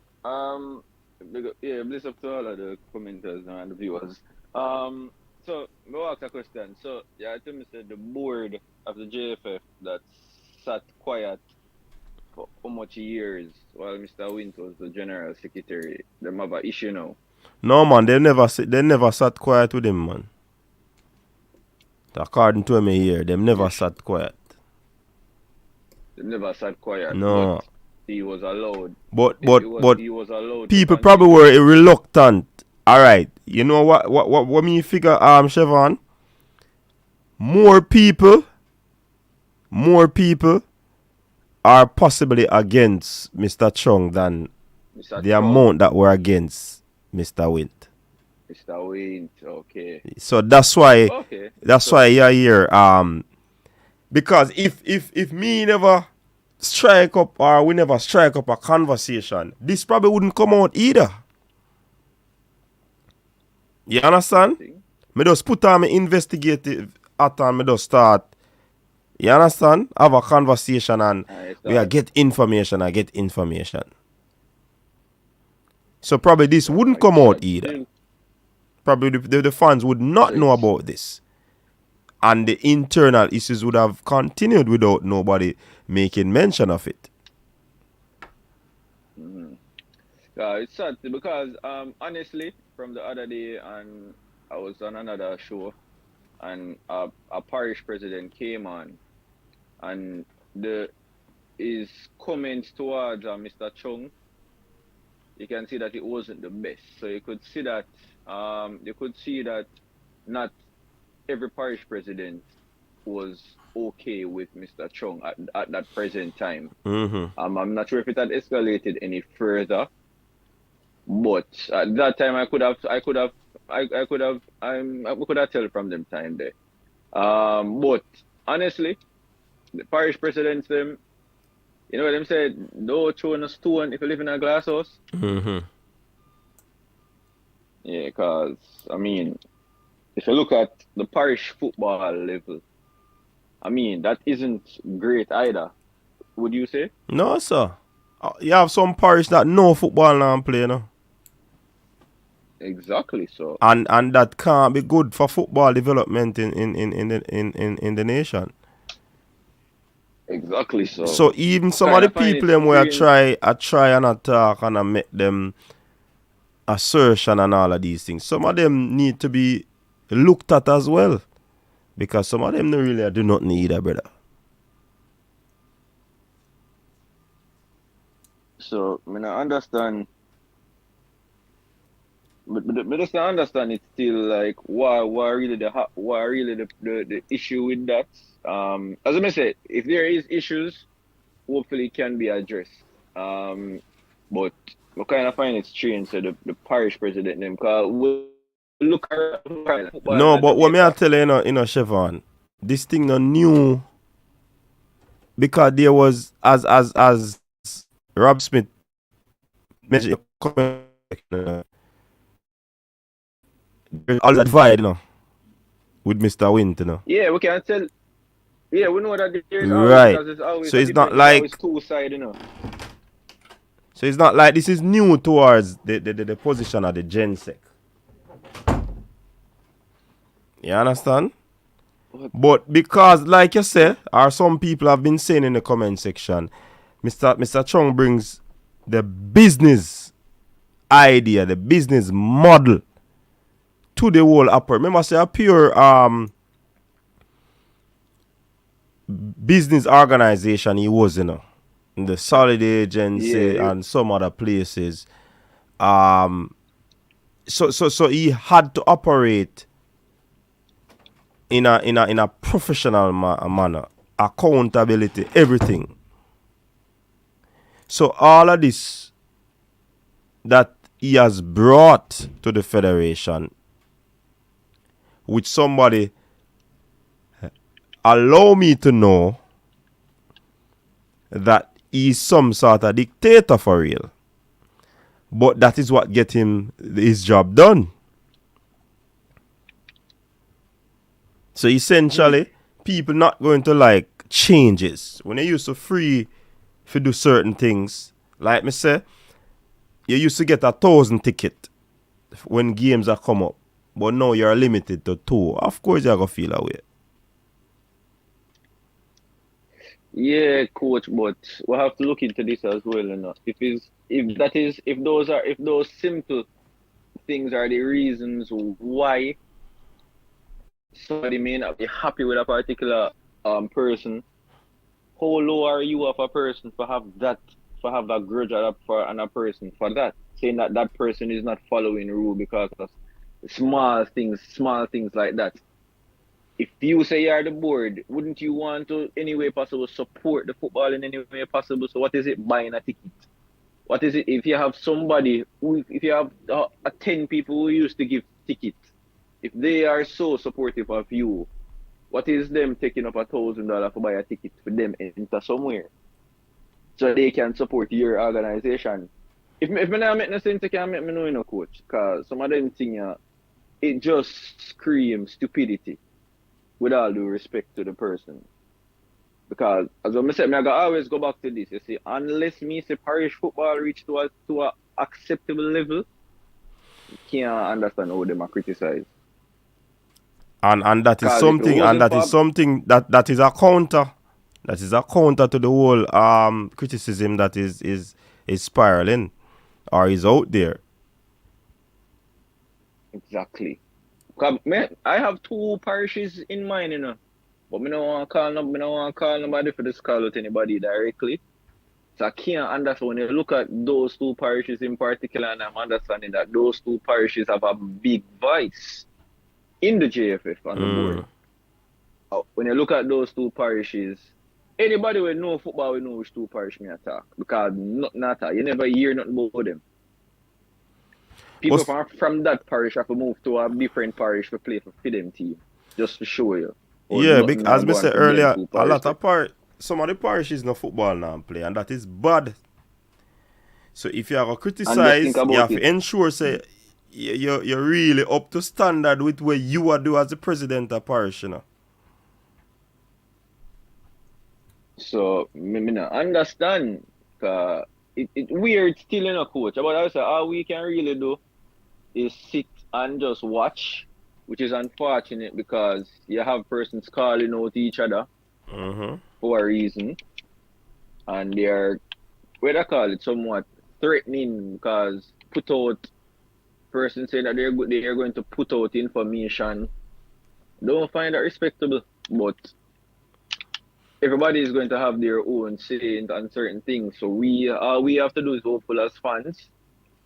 bless up to all of the commenters and the viewers. So, me ask a question. So, I tell me said the board of the JFF that sat quiet for how much years while Mr. Wint was the general secretary. Them have an issue now. No man, they never sat quiet with him, man. According to me here, them never sat quiet. They never sat quiet. No. But he was allowed. But He was allowed. people probably were reluctant. Alright. You know what me figure, Chevron? More people are possibly against Mr. Chung than Mr. the Chong, amount that were against Mr. Wint. Mr. Wint, okay. So that's why Okay. why you're here. Because if me never strike up or we never strike up a conversation, this probably wouldn't come out either. You understand? Me just put on my investigative hat and me just start. You understand? Have a conversation and we get information. So probably this wouldn't come out either. Probably the fans would not know about this. And the internal issues would have continued without nobody making mention of it. It's sad because honestly, from the other day, and I was on another show, and a parish president came on, and his comments towards Mr. Chong, you can see that it wasn't the best. So you could see that not every parish president was okay with Mr. Chong at that present time. I'm not sure if it had escalated any further, but at that time I could have tell from them time there. But honestly, the parish presidents them, you know what them said, don't throw a stone if you live in a glass house. Yeah, because I mean, if you look at the parish football level, I mean, that isn't great either. Would you say? No, sir. You have some parish that know football now and play, you know. Exactly so. And that can't be good for football development in the nation. Exactly so. So even some of the people them where I try and attack and I make them assertion and all of these things, some of them need to be looked at as well. Because some of them don't really do nothing either, brother. So I mean I understand, but I just don't understand it still, like why really the issue with that. As I said, if there is issues, hopefully it can be addressed. But we kind of find it strange, so the parish president them, because look around. No, but what me I tell you, you know, Chevron, this thing no new, because there was as Rob Smith mentioned, all that divide, you know, with Mr. Wint, you know. Yeah, we can tell. Yeah, we know that there's right. always So it's not like two sides, you know. So it's not like this is new towards the position of the GenSec. You understand? But because, like you say, or some people have been saying in the comment section, Mr. Chong brings the business idea, the business model to the whole upper. Remember, say a pure business organization he was, you know, in the Solid Agency and some other places. So he had to operate in a professional manner, accountability, everything. So all of this that he has brought to the federation, which somebody allow me to know that he's some sort of dictator for real. But that is what get him his job done. So essentially, people not going to like changes. When they used to free to do certain things, like me say, you used to get 1,000 ticket when games are come up. But now you're limited to 2. Of course you're going to feel away. Yeah, coach, but we have to look into this as well, you know. If those simple things are the reasons why somebody may not be happy with a particular person, how low are you of a person for have that grudge on a person for that, saying that that person is not following rule because of small things like that. If you say you're the board, wouldn't you want to any way possible support the football in any way possible? So what is it buying a ticket? What is it if you have somebody who, if you have 10 people who used to give tickets, if they are so supportive of you, what is them taking up $1,000 to buy a ticket for them enter somewhere so they can support your organization? If me not make no sense, you can make me know, you know, coach. Because some of them things, it just screams stupidity with all due respect to the person. Because as I said, I always go back to this. You see, unless me say parish football reach to a acceptable level, you can't understand how them are criticized. And that is Because if it something, wasn't for that is a counter. That is a counter to the whole criticism that is spiraling or is out there. exactly. I have two parishes in mind, you know. But me don't want to call nobody for this call out anybody directly. So I can't understand when you look at those two parishes in particular, and I'm understanding that those two parishes have a big voice in the JFF on the board. When you look at those two parishes, anybody will know football will know which two parishes me attack. Because nothing attack. You never hear nothing about them. People from that parish have to move to a different parish to play for them team. Just to show you. Yeah, as I said earlier, a lot of some of the parishes no football now play, and that is bad. So if you have to criticize, you have to ensure say you're really up to standard with what you are do as the president of parish, you know. So me not understand. It weird still in a coach. But I say all we can really do is sit and just watch, which is unfortunate because you have persons calling out each other for a reason, and they're what I call it somewhat threatening because put out persons say that they're going to put out information. Don't find that respectable, but everybody is going to have their own say on certain things. So we have to do is hopeful as fans.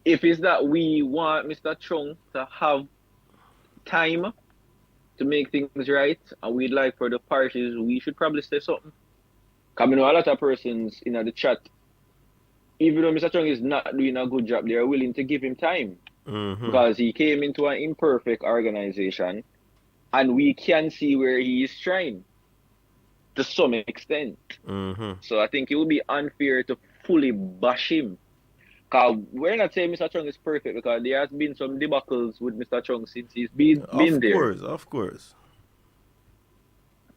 If it's that we want Mr. Chung to have time to make things right, and we'd like for the parishes, we should probably say something. Because I know a lot of persons in the chat, even though Mr. Chung is not doing a good job, they are willing to give him time. Because he came into an imperfect organization, and we can see where he is trying to some extent. So I think it would be unfair to fully bash him. Because we're not saying Mr. Chung is perfect, because there has been some debacles with Mr. Chung since he's been there. Of course.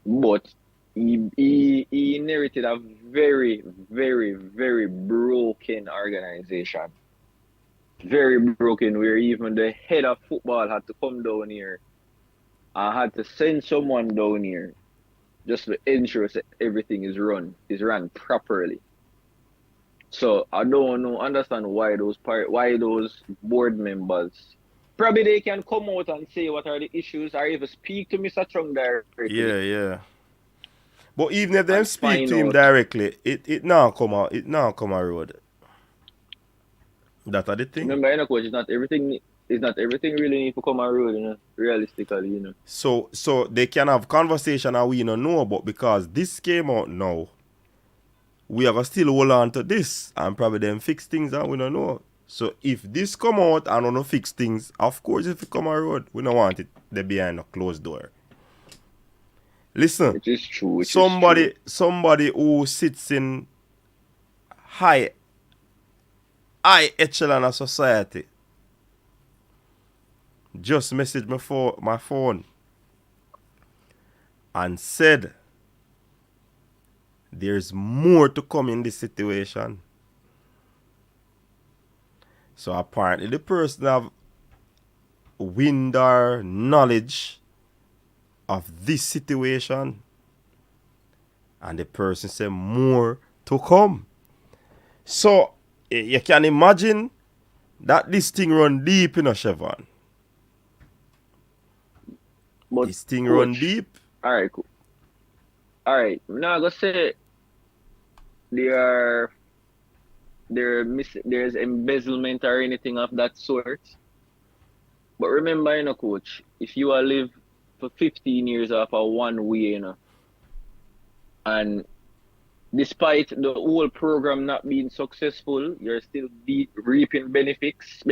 But he inherited a very, very, very broken organization. Very broken, where even the head of football had to come down here. I had to send someone down here just to ensure that everything is run properly. So I don't understand why those board members probably they can come out and say what are the issues or even speak to Mr. Chung directly. Yeah. But even if they speak to him directly, it now come out road. That are the thing. Remember, you know, coach, it's not everything really need to come on road, you know, realistically, you know. So they can have conversation and we don't know about, because this came out now. We are still hold on to this and probably then fix things and we don't know. So if this come out and don't fix things, of course if it come on road, we don't want it there behind a closed door. Listen, it is true. Somebody who sits in high echelon of society just messaged me for my phone and said there's more to come in this situation. So apparently the person have wind or knowledge of this situation, And the person said more to come. So you can imagine that this thing run deep, you know, Chevron. But This thing coach, run deep. all right, cool. All right. Now I go say there there's embezzlement or anything of that sort. But remember, you know, coach, if you are live for 15 years off a one way, you know, and despite the whole program not being successful, you're still reaping benefits.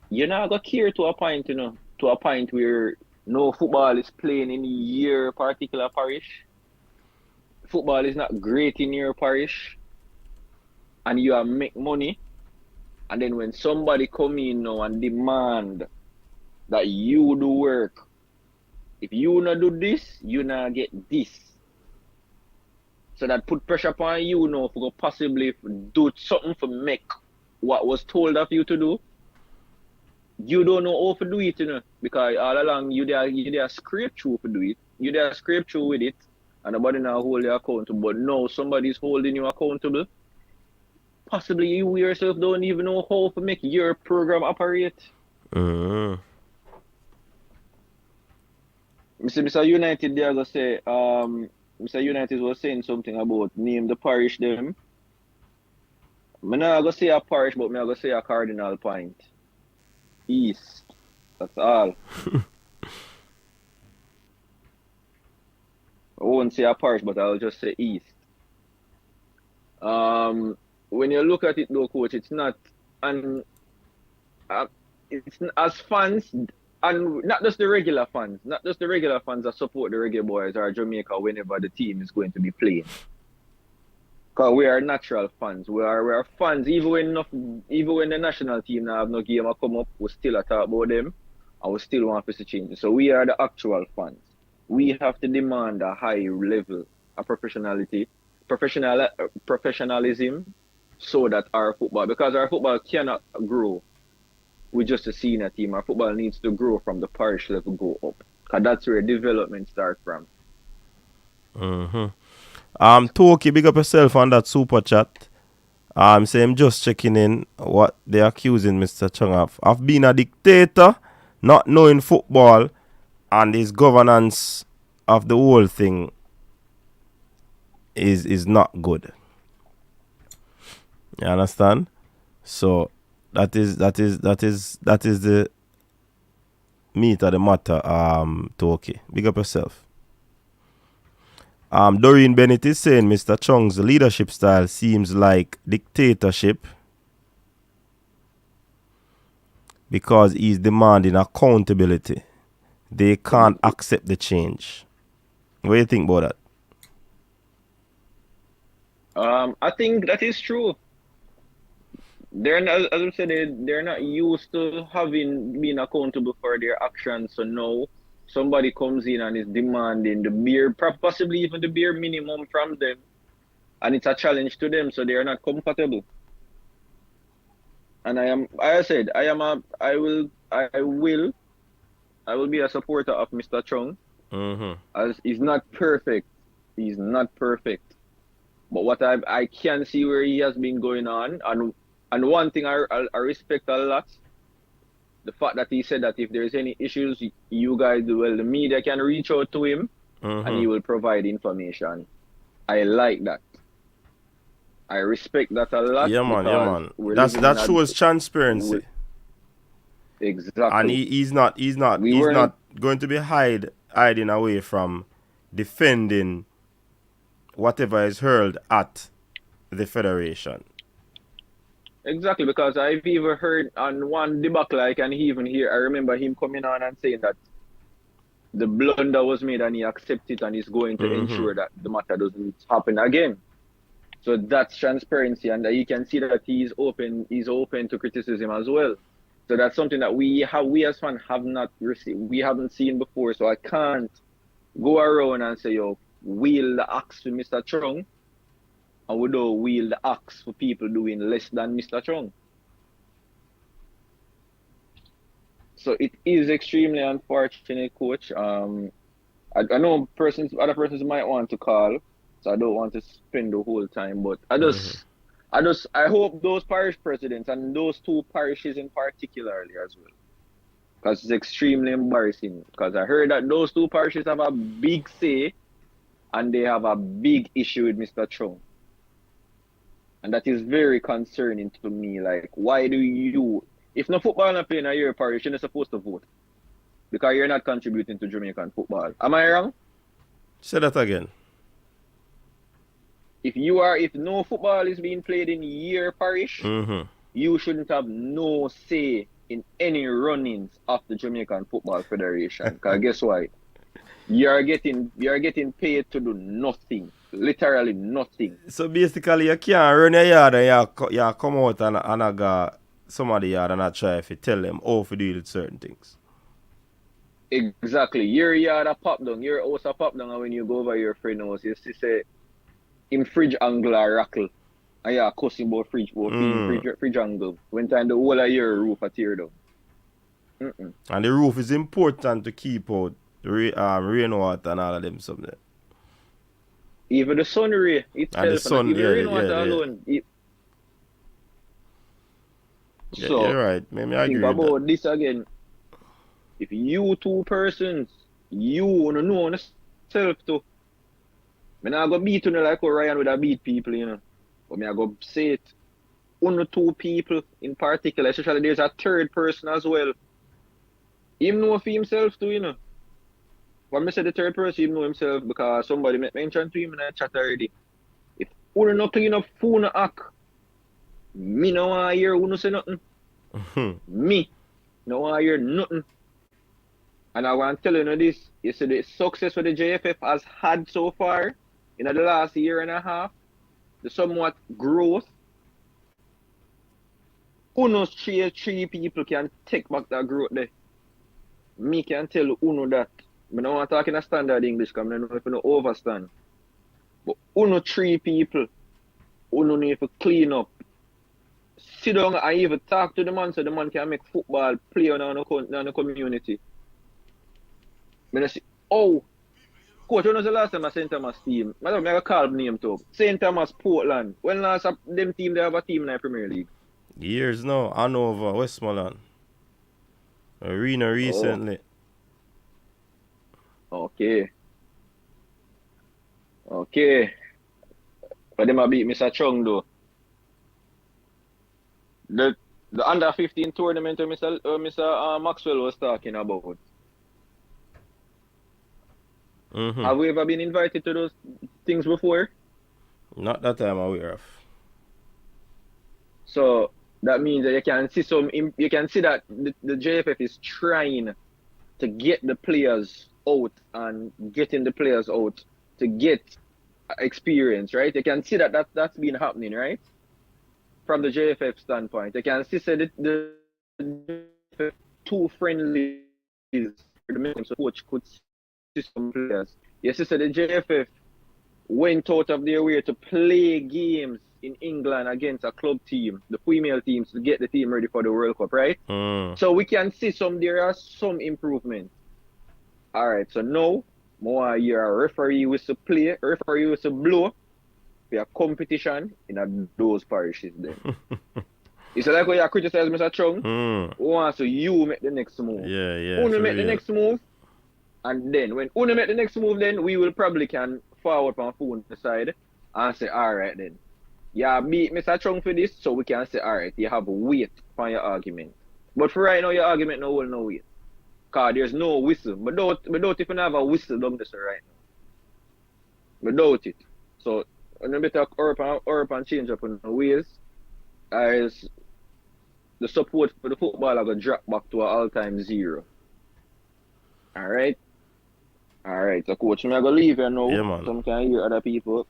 You're not gonna care to a point, you know, to a point where no football is playing in your particular parish. Football is not great in your parish, and you are make money. And then when somebody come in now and demand that you do work, if you not do this, you not get this. So that put pressure upon you now for possibly do something for make what was told of you to do. You don't know how to do it, you know, because all along you there scrape through to do it. You there scrape through with it, and nobody now hold you accountable. But now somebody's holding you accountable. Possibly you yourself don't even know how to make your program operate. Mr. United there gonna say, Mr. United was saying something about name the parish them. I'm not gonna say a parish, but I'm gonna say a cardinal point. East. That's all. I won't say a parish, but I'll just say east. When you look at it though, coach, it's not, and it's as fans, and not just the regular fans that support the Reggae Boyz or Jamaica whenever the team is going to be playing. Because we are natural fans. We are fans even when the national team now have no game come up, we still talk about them and we still want to change. So we are the actual fans. We have to demand a high level of professionalism, so that our football, because our football cannot grow with just a senior team. Our football needs to grow from the parish level, go up. Because that's where development starts from. Toki, big up yourself on that super chat. Say I'm just checking in what they're accusing Mr. Chung of being a dictator, not knowing football, and his governance of the whole thing is not good. You understand? So that is the meat of the matter, Toki. Big up yourself. Doreen Bennett is saying Mr. Chong's leadership style seems like dictatorship because he's demanding accountability. They can't accept the change. What do you think about that? I think that is true. They're not, as I said, they're not used to being accountable for their actions. So now somebody comes in and is demanding possibly even the bare minimum from them, and it's a challenge to them. So they are not comfortable. And I will be a supporter of Mr. Chung. As he's not perfect. He's not perfect. But what I can see where he has been going on, and one thing I respect a lot, the fact that he said that if there's any issues, you guys the media can reach out to him and he will provide information. I like that. I respect that a lot. Yeah, man. That shows transparency. Exactly. And he's not going to be hiding away from defending whatever is hurled at the federation. Exactly, because I've even heard on one debacle I can even hear, I remember him coming on and saying that the blunder was made and he accepted and he's going to ensure that the matter doesn't happen again. So that's transparency, and you can see that he's open to criticism as well. So that's something that we as fans have not received, we haven't seen before. So I can't go around and say, wheel the axe to Mr. Chong, and we don't wheel the axe for people doing less than Mr. Chong. So it is extremely unfortunate, coach. I know other persons might want to call, so I don't want to spend the whole time. But I hope those parish presidents and those two parishes in particularly as well, because it's extremely embarrassing. Because I heard that those two parishes have a big say, and they have a big issue with Mr. Chung, and that is very concerning to me. Like, why do you, if no football not playing at your parish, you're not supposed to vote because you're not contributing to Jamaican football? Am I wrong? Say that again. If no football is being played in your parish, you shouldn't have no say in any runnings of the Jamaican Football Federation. Because guess why? You're getting paid to do nothing. Literally nothing. So basically you can't run your yard and you come out and go somebody yard and I try if you tell them how to deal with certain things. Exactly. Your yard a pop down, your house a pop down, and when you go over your friend house, you see say him fridge angle a rackle. And you cussing about fridge angle. When time the whole of your roof a tear down. And the roof is important to keep out rainwater and all of them something. Even the sun ray itself, and the sun, even rainwater alone. So you're right. Maybe I agree think with about that. this again. If you two persons, you wanna know yourself too. I'm not gonna beat you like how Ryan would have beat people, you know. But I go say it. One or two people in particular, especially there's a third person as well. Him know for himself too, you know. When I say the third person, him know himself because somebody mentioned to him in a chat already. If you not clean up phone act, me no want to hear you say nothing. Me no want to hear nothing. And I want to tell you this, you see the success what the JFF has had so far in the last year and a half, the somewhat growth, Uno three people can take back that growth there. Me can tell Uno that. I don't want to talk in a standard English because I don't know if you don't overstand. But Uno three people, Uno need to clean up. Sit down and even talk to the man so the man can make football play on the community. I say, oh, coach, when was the last time I St. Thomas team? I don't know, I call name too. St. Thomas, Portland. When last them team they have a team in the Premier League? Years now. Hanover, Westmoreland. Arena recently. Okay. But them a beat Mr. Chong though. The under 15 tournament Mr. Maxwell was talking about. Have we ever been invited to those things before? Not that I'm aware of. So that means that you can see that the JFF is trying to get the players out and getting the players out to get experience, right? You can see that that's been happening, right? From the JFF standpoint, you can see that the two friendlies the coach could see some players. Yes, so the JFF went out of their way to play games in England against a club team, the female teams, to get the team ready for the World Cup, right? So we can see there are some improvement. All right, so now more your referee whistle play, referee whistle blow for a competition in those parishes then. It's like when you criticize Mr. Chung, who wants to you make the next move. Yeah. Who make the next move? And then when Uno make the next move, then we will probably can forward from phone side and say, all right then. Yeah, beat Mr. Chung for this, so we can say, all right, you have weight for your argument. But for right now, your argument no weight. Because there's no whistle. But don't if you have a whistle down this right now. Without it. So when you better up and change up in the ways, as the support for the football are going to drop back to an all-time zero. Alright, so coach, I'm going to leave you now. Yeah, man. Some can hear other people.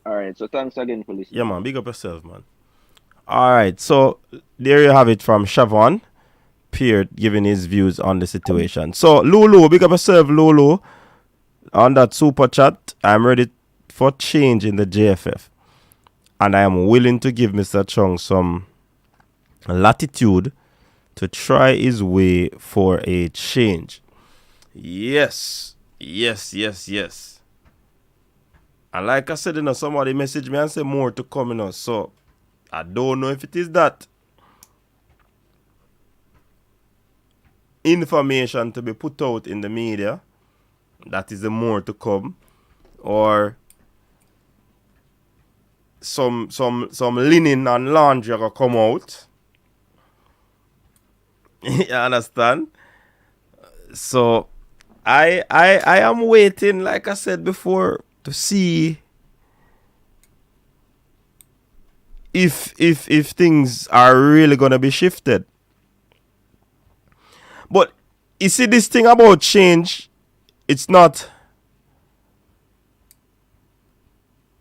Alright, so thanks again for listening. Yeah, man. Big up yourself, man. Alright, so there you have it from Siobhan Peart giving his views on the situation. So, Lulu, big up yourself, Lulu. On that super chat, I'm ready for change in the JFF. And I am willing to give Mr. Chung some latitude to try his way for a change. Yes, Yes. And like I said, somebody messaged me and said more to come, so I don't know if it is that information to be put out in the media, that is the more to come, or some linen and laundry gonna come out. You understand? So I am waiting, like I said before, to see if things are really gonna be shifted. But you see, this thing about change, it's not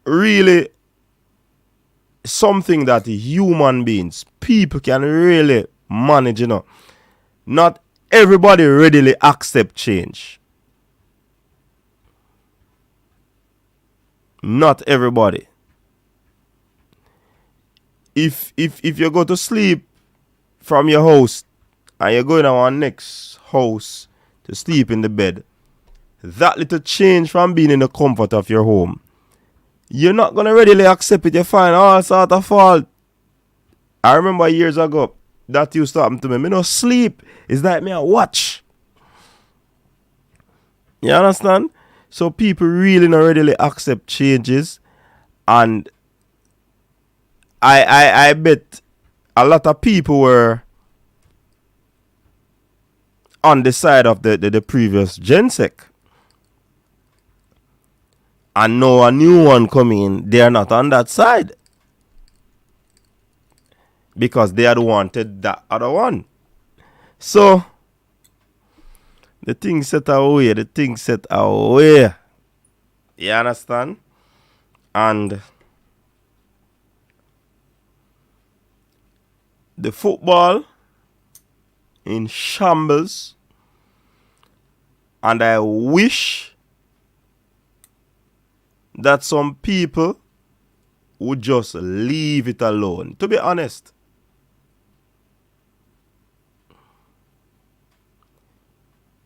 really something that human beings, people can really manage, Not everybody readily accept change. Not everybody. If you go to sleep from your house and you go in our next house to sleep in the bed, that little change from being in the comfort of your home, you're not gonna readily accept it. You find all sort of fault. I remember years ago that used to happen to me. Me no sleep. It's like me a watch. You understand? So people really not readily accept changes, and I bet a lot of people were on the side of the previous Gensec. And now a new one coming in, they are not on that side. Because they had wanted that other one. So, the thing set away. You understand? And the football in shambles. And I wish that some people would just leave it alone. To be honest.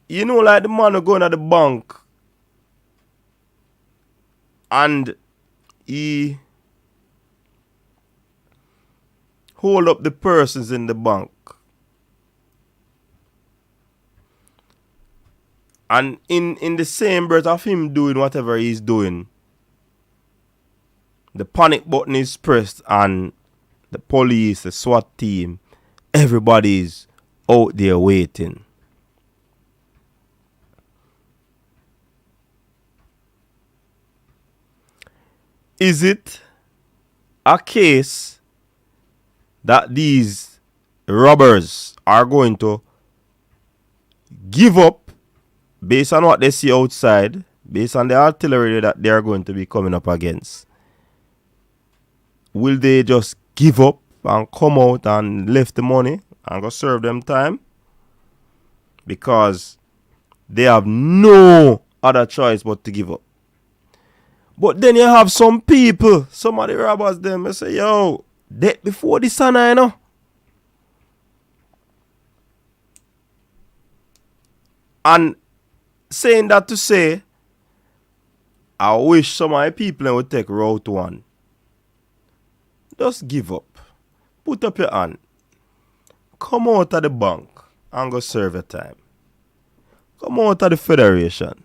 You know, like the man who going at the bank and he hold up the persons in the bank. And in the same breath of him doing whatever he's doing, the panic button is pressed and the police, the SWAT team, everybody's out there waiting. Is it a case that these robbers are going to give up based on what they see outside, based on the artillery that they are going to be coming up against? Will they just give up and come out and left the money and go serve them time? Because they have no other choice but to give up. But then you have some people, some of the robbers, them, they say, yo, death before the sun, you know. And saying that to say, I wish some of the people would take route one. Just give up. Put up your hand. Come out of the bank and go serve your time. Come out of the federation.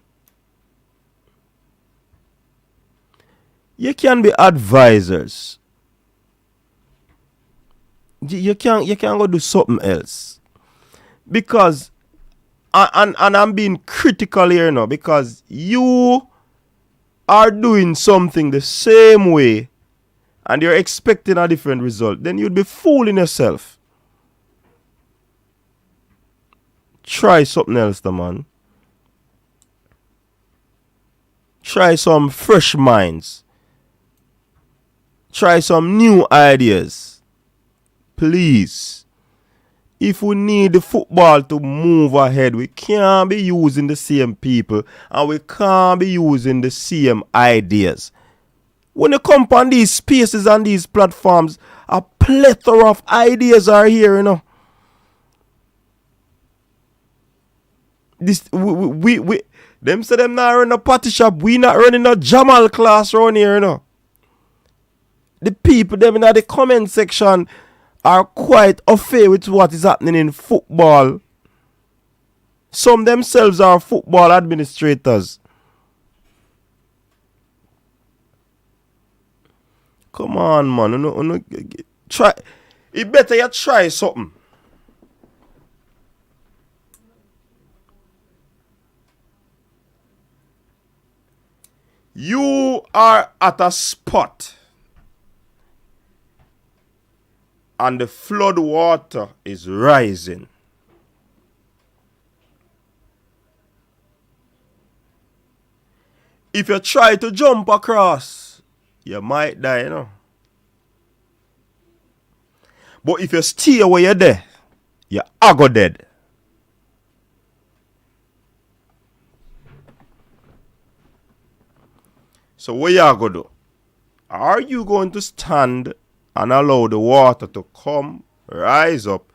You can be advisors. You can go do something else. Because, and I'm being critical here now, because you are doing something the same way and you're expecting a different result, then you'd be fooling yourself. Try something else, the man. Try some fresh minds. Try some new ideas. Please. If we need the football to move ahead, we can't be using the same people and we can't be using the same ideas. When you come on these spaces and these platforms, a plethora of ideas are here, you know. this we them say them not run a party shop. We not running a Jamal class around here, you know. The people them in the comment section are quite affair with what is happening in football. Some themselves are football administrators. Come on, man. Try. It better you try something. You are at a spot and the flood water is rising. If you try to jump across, you might die, you know. But if you stay where you're there, you are go dead. So what you are going to do? Are you going to stand and allow the water to come, rise up,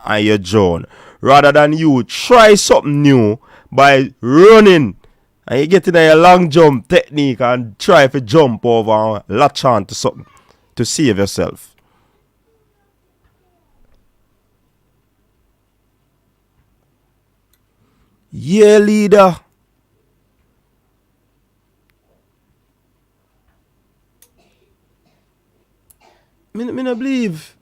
and you drown? Rather than you try something new by running and you get in a long jump technique and try to jump over and latch on to something to save yourself. Yeah, leader. Me not believe.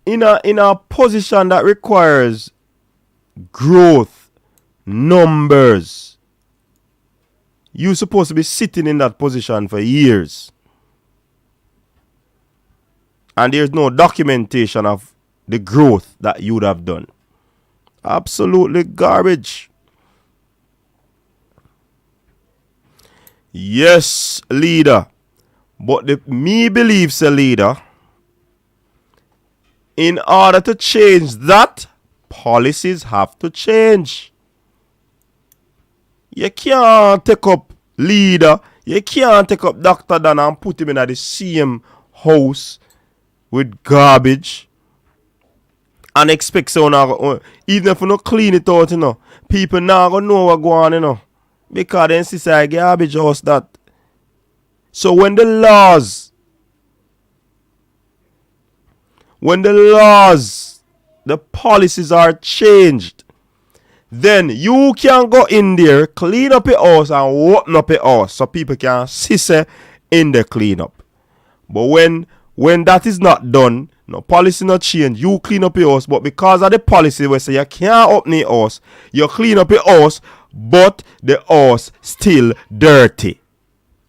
In a position that requires growth, numbers, you're supposed to be sitting in that position for years. And there's no documentation of the growth that you would have done. Absolutely garbage. Yes, leader. But me believes a leader, in order to change that, policies have to change. You can't take up leader, you can't take up Dr. Dan and put him in the same house with garbage and expect someone, even if you don't clean it out, you know, people now gonna know what's going on, you know. Because they insist I garbage house that. So when the laws, the policies are changed, then you can go in there, clean up your house and open up your house so people can see in the cleanup. But when that is not done, no policy not change, you clean up your house, but because of the policy where say you can't open your house, you clean up your house, but the house still dirty.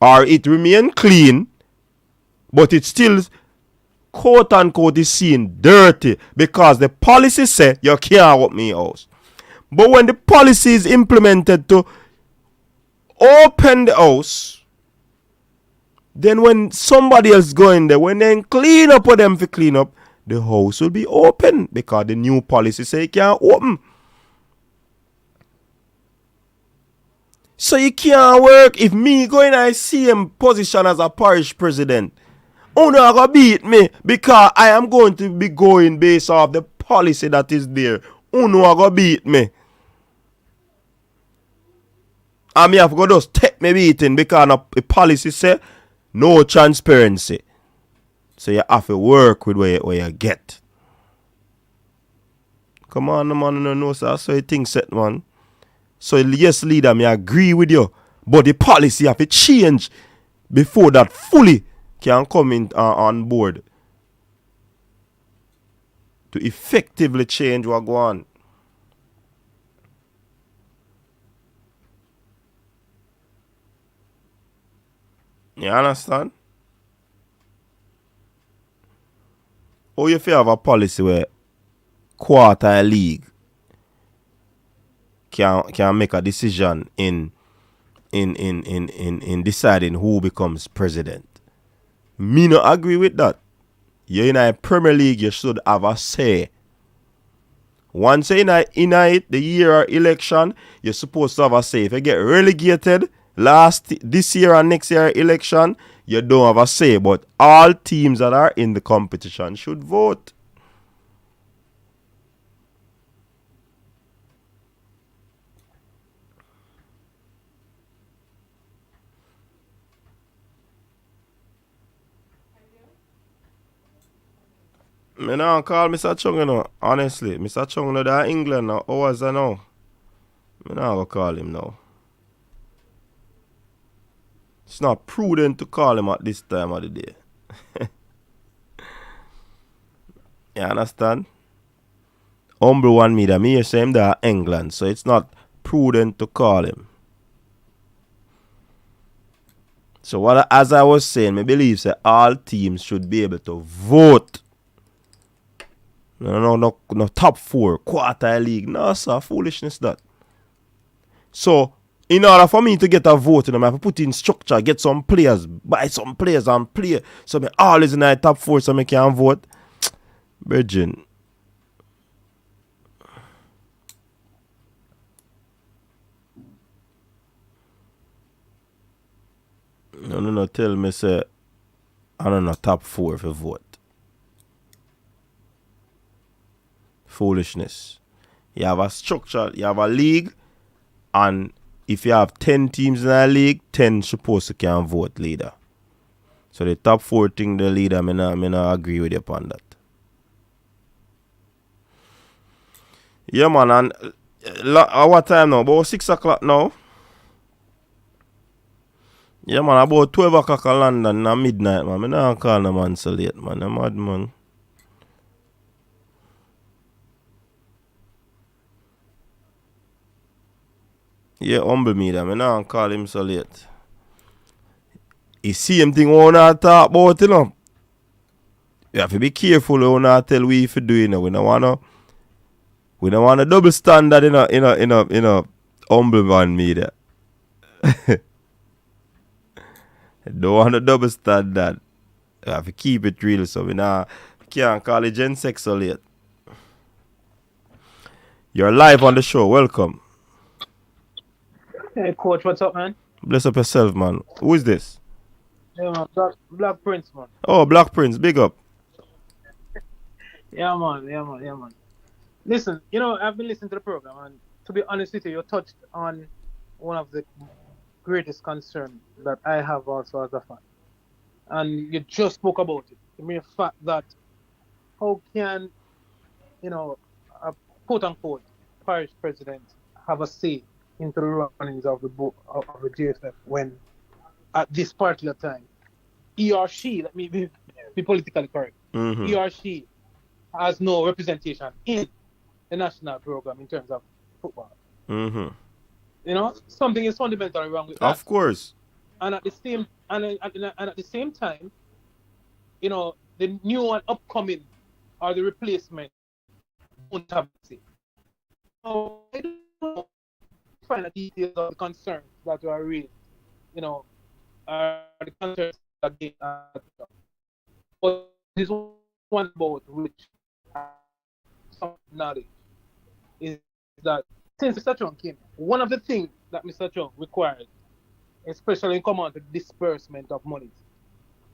Or it remain clean, but it still quote unquote is seen dirty because the policy say you can't open your house. But when the policy is implemented to open the house, then when somebody else go in there, when they clean up what them for clean up, the house will be open because the new policy say you can't open. So you can't work. If me go in a same position as a parish president, you not gonna beat me because I am going to be going based off the policy that is there. You not gonna beat me. And me have to just take me beating because the policy say no transparency. So you have to work with what you get. Come on, man, no, sir. So you think set, man. So yes, leader, me agree with you. But the policy have to change before that fully can come in on board to effectively change what go on. You understand? Or if you have a policy where quarter a league can make a decision in deciding who becomes president. Me no agree with that. You're in a Premier League, you should have a say. Once you're in it, the year election, you're supposed to have a say. If you get relegated this year and next year election, you don't have a say. But all teams that are in the competition should vote. Me now call Mr. Chung, you know. Honestly, Mr. Chung no that England now. Hours I know. Me now go call him now. It's not prudent to call him at this time of the day. You understand? Humble one me that me say him that England, so it's not prudent to call him. So what as I was saying, I believe that all teams should be able to vote. No top 4, quarter league. No, sir, foolishness that. So, in order for me to get a vote, I have to put in structure, get some players, buy some players and play. So, I always in the top 4 so I can vote. Virgin. No, tell me, say, I don't know, top 4 for vote. Foolishness. You have a structure, you have a league, and if you have 10 teams in a league, 10 supposed to can vote leader. So the top 4 thing the leader, I not agree with you upon that. Yeah, man, and what time now? About 6 o'clock now. Yeah, man, about 12 o'clock in London, na midnight, man. I don't call no man so late, man. I'm mad, man. Yeah, humble me that. I don't call him so late. You see him thing we want to talk about, you know. You have to be careful when we tell we if you do, you know. We don't want a double standard in a humble man me that. Don't want a double standard. You have to keep it real, so we can't call it Gen 6 so late. You're live on the show. Welcome. Hey, coach, what's up, man? Bless up yourself, man. Who is this? Yeah, man, Black Prince, man. Oh, Black Prince. Big up. Yeah, man. Listen, you know, I've been listening to the program, and to be honest with you touched on one of the greatest concerns that I have also as a fan. And you just spoke about it. The mere fact that how can, you know, a quote-unquote parish president have a say into the runnings of the JFF when at this particular time he or she, let me be politically correct, he or she has no representation in the national program in terms of football. You know, something is fundamentally wrong with that. Of course. And at the same time, you know, the new and upcoming or the replacement won't have a say. So I don't know, find the details of the concerns that were raised, you know, the concerns that they but this one about which some knowledge is that since Mr. Chong came, one of the things that Mr. Chong required, especially in command to disbursement of monies,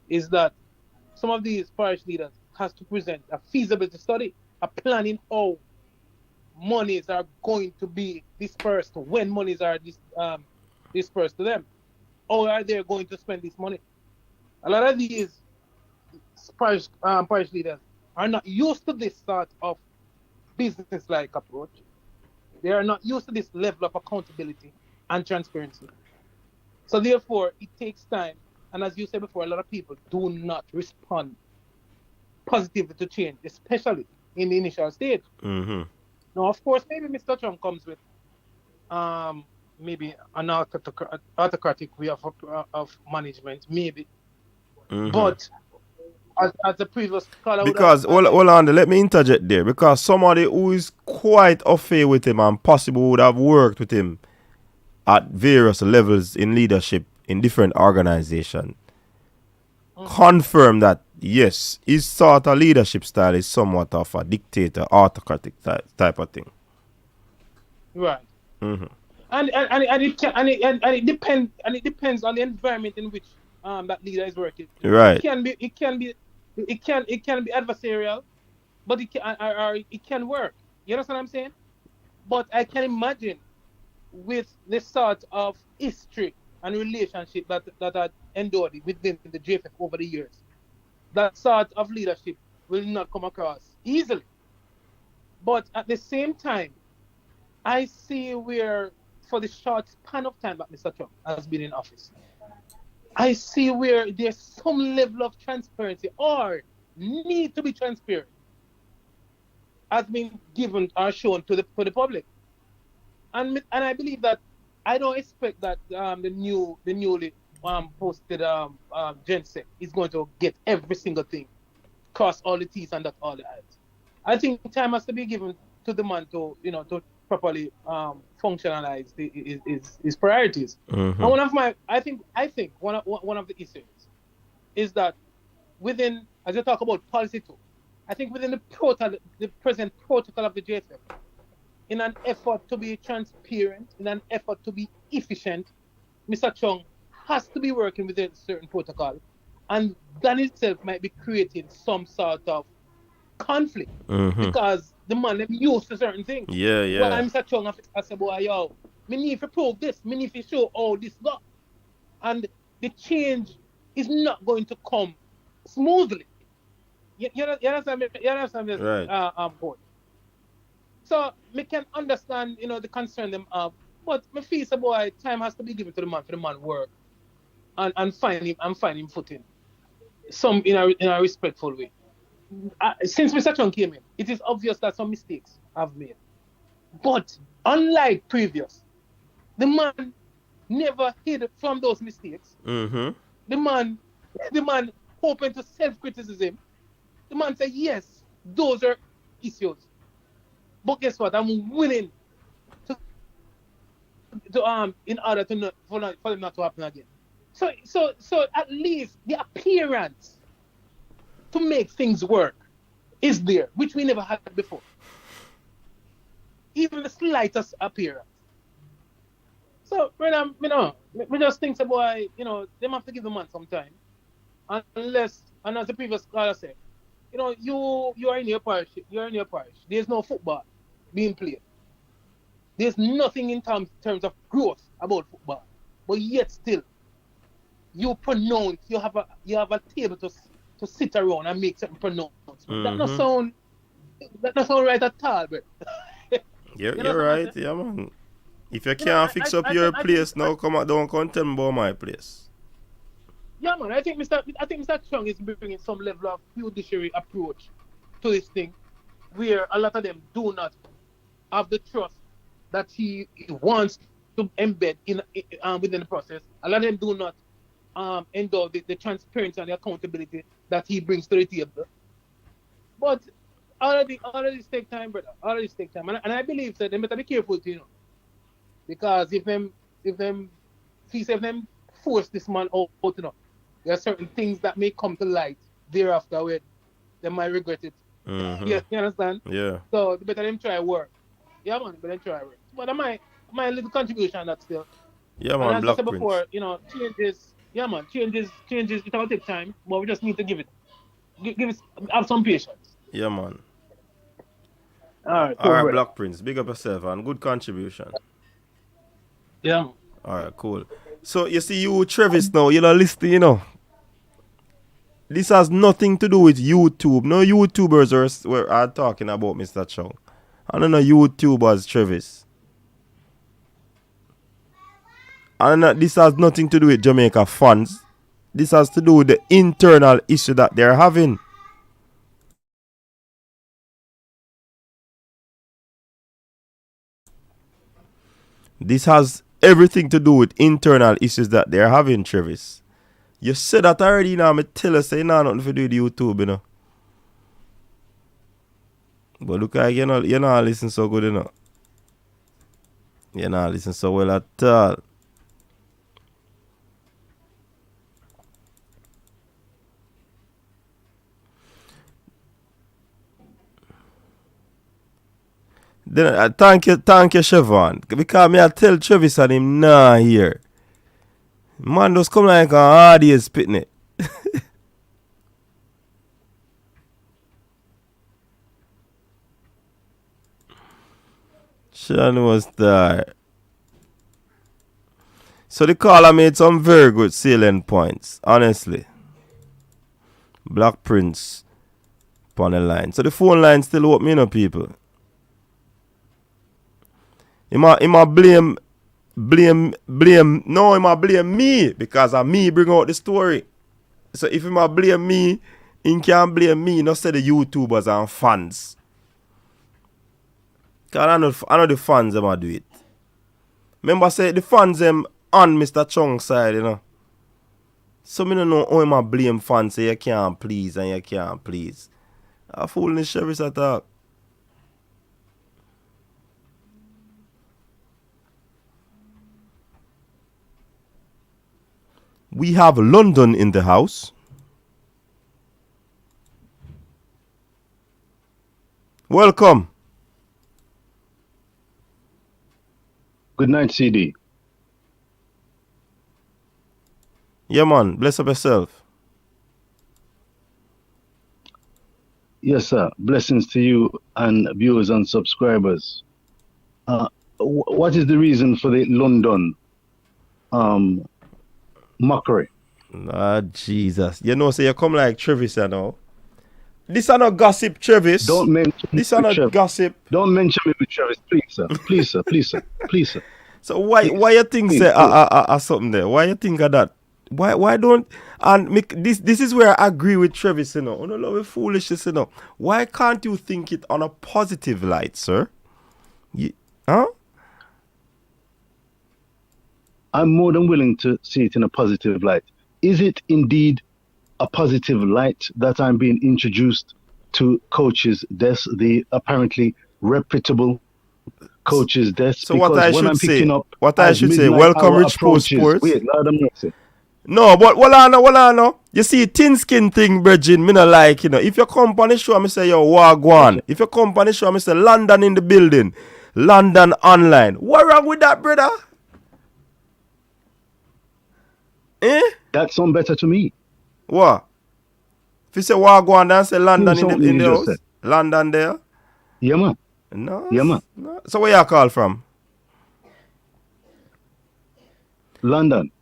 is that some of these parish leaders has to present a feasibility study, a planning how monies are going to be dispersed, when monies are dispersed to them. How are they going to spend this money? A lot of these parish leaders are not used to this sort of business-like approach. They are not used to this level of accountability and transparency. So therefore, it takes time. And as you said before, a lot of people do not respond positively to change, especially in the initial stage. Now, of course, maybe Mr. Chung comes with maybe an autocratic way of management, maybe. But as the previous caller, because hold on, let me interject there. Because somebody who is quite au fait with him and possibly would have worked with him at various levels in leadership in different organizations confirm that yes, his sort of leadership style is somewhat of a dictator, autocratic type of thing. Right. And it depends on the environment in which that leader is working. Right. It can be adversarial, but it can work. You understand what I'm saying? But I can imagine with this sort of history and relationship that are endured within the JFF over the years, that sort of leadership will not come across easily. But at the same time, I see where, for the short span of time that Mr. Trump has been in office, I see where there's some level of transparency or need to be transparent has been given or shown to the public. And I believe that I don't expect that the newly posted GenSec is going to get every single thing, cross all the T's and dot all the I's. I think time has to be given to the man to properly functionalize his priorities. Mm-hmm. And I think one of the issues is that within, as you talk about policy too, I think within the present protocol of the JFF, in an effort to be transparent, in an effort to be efficient, Mr. Chung has to be working within a certain protocol, and that itself might be creating some sort of conflict because the man them used to certain things. Yeah. Well, Mr. Chung I say, boy, yo, me need to prove this, me need to show all this go. And the change is not going to come smoothly. You understand me? You understand this? Right. Point. So me can understand, the concern them have, but me feel so, boy, time has to be given to the man for the man work and find him footing. Some in a respectful way. Since Mr. Chung came in, it is obvious that some mistakes have made. But unlike previous, the man never hid from those mistakes. Mm-hmm. The man open to self-criticism. The man said, yes, those are issues. But guess what? I'm willing to in order for them not to happen again. So at least the appearance to make things work is there, which we never had before. Even the slightest appearance. So, we just think, so boy, they have to give the man some time. Unless, and as the previous scholar said, you are in your parish. There's no football being played. There's nothing in terms of growth about football. But yet still, you pronounce, you have a table to sit around and make certain pronouncements. That not sound right at all, bro. You're right, yeah, man. If you can't fix up your place now, don't come tell me about my place. Yeah, man. I think Mr. Chong is bringing some level of judiciary approach to this thing, where a lot of them do not have the trust that he wants to embed within the process. A lot of them do not endure the transparency and the accountability that he brings to the table. But all of this take time, brother. All of this take time, and I believe that they better be careful, because if them force this man out, there are certain things that may come to light thereafter where they might regret it. Mm-hmm. You understand? Yeah. So better them try work. Yeah, man, better try work. But my little contribution that still. Yeah, man. And as I said before, changes. Yeah, man, changes. It will take time, but we just need to give it, have some patience. Yeah, man. All right, cool, Black Prince, big up yourself and good contribution. Yeah. All right, cool. So you see, you Travis now, you're listening, This has nothing to do with YouTube. No YouTubers are talking about Mr. Chong. I don't know YouTubers, Travis. And this has nothing to do with Jamaica fans. This has to do with the internal issue that they're having. This has everything to do with internal issues that they're having, Travis. You said that already now, I tell you, say nothing to do with YouTube, But look like you're not listening so good, You're not listening so well at all. Then thank you, Siobhan. Because me I tell Travis and him nah here. Man just come like an audience spitting it. Sean was there. So the caller made some very good salient points, honestly. Black Prince on the line. So the phone line still open, you know, people. He might blame no, he might blame me because of me bring out the story. So if he might blame me, he can't blame me, not say the YouTubers and fans. Because I know the fans them do it. Remember say the fans them on Mr. Chong's side, you know. So me don't know how he might blame fans say you can't please and you can't please. A foolish service attack. We have London in the house. Welcome. Good night, CD. Yeah, man. Bless up yourself. Yes, sir. Blessings to you and viewers and subscribers. What is the reason for the London mockery? Ah, Jesus. You know, so you come like Travis, you know. This are not gossip, Travis. Don't mention this are not Travis. Gossip. Don't mention me with Travis, please, sir. Please, sir. Please, sir. Please, sir. So why you think please, say something there? Why you think of that? Why don't and this is where I agree with Travis, you know. Oh, no, love foolishness, you know. Why can't you think it on a positive light, sir? Huh? I'm more than willing to see it in a positive light. Is it indeed a positive light that I'm being introduced to Coach's desk, the apparently reputable Coach's desk? So what I should say, welcome hour Rich Post Sports. Wait, Lord have mercy. No, but what I know. You see, thin skin thing, Bridging, me not like, you know. If your company show me say yo Wagwan, if your company show me say London in the building, London online, what wrong with that, brother? That sound better to me. What? If you say Wagwan, then say London in the house? London there? Yeah, man. No. Yeah, man. No. So where you call from? London.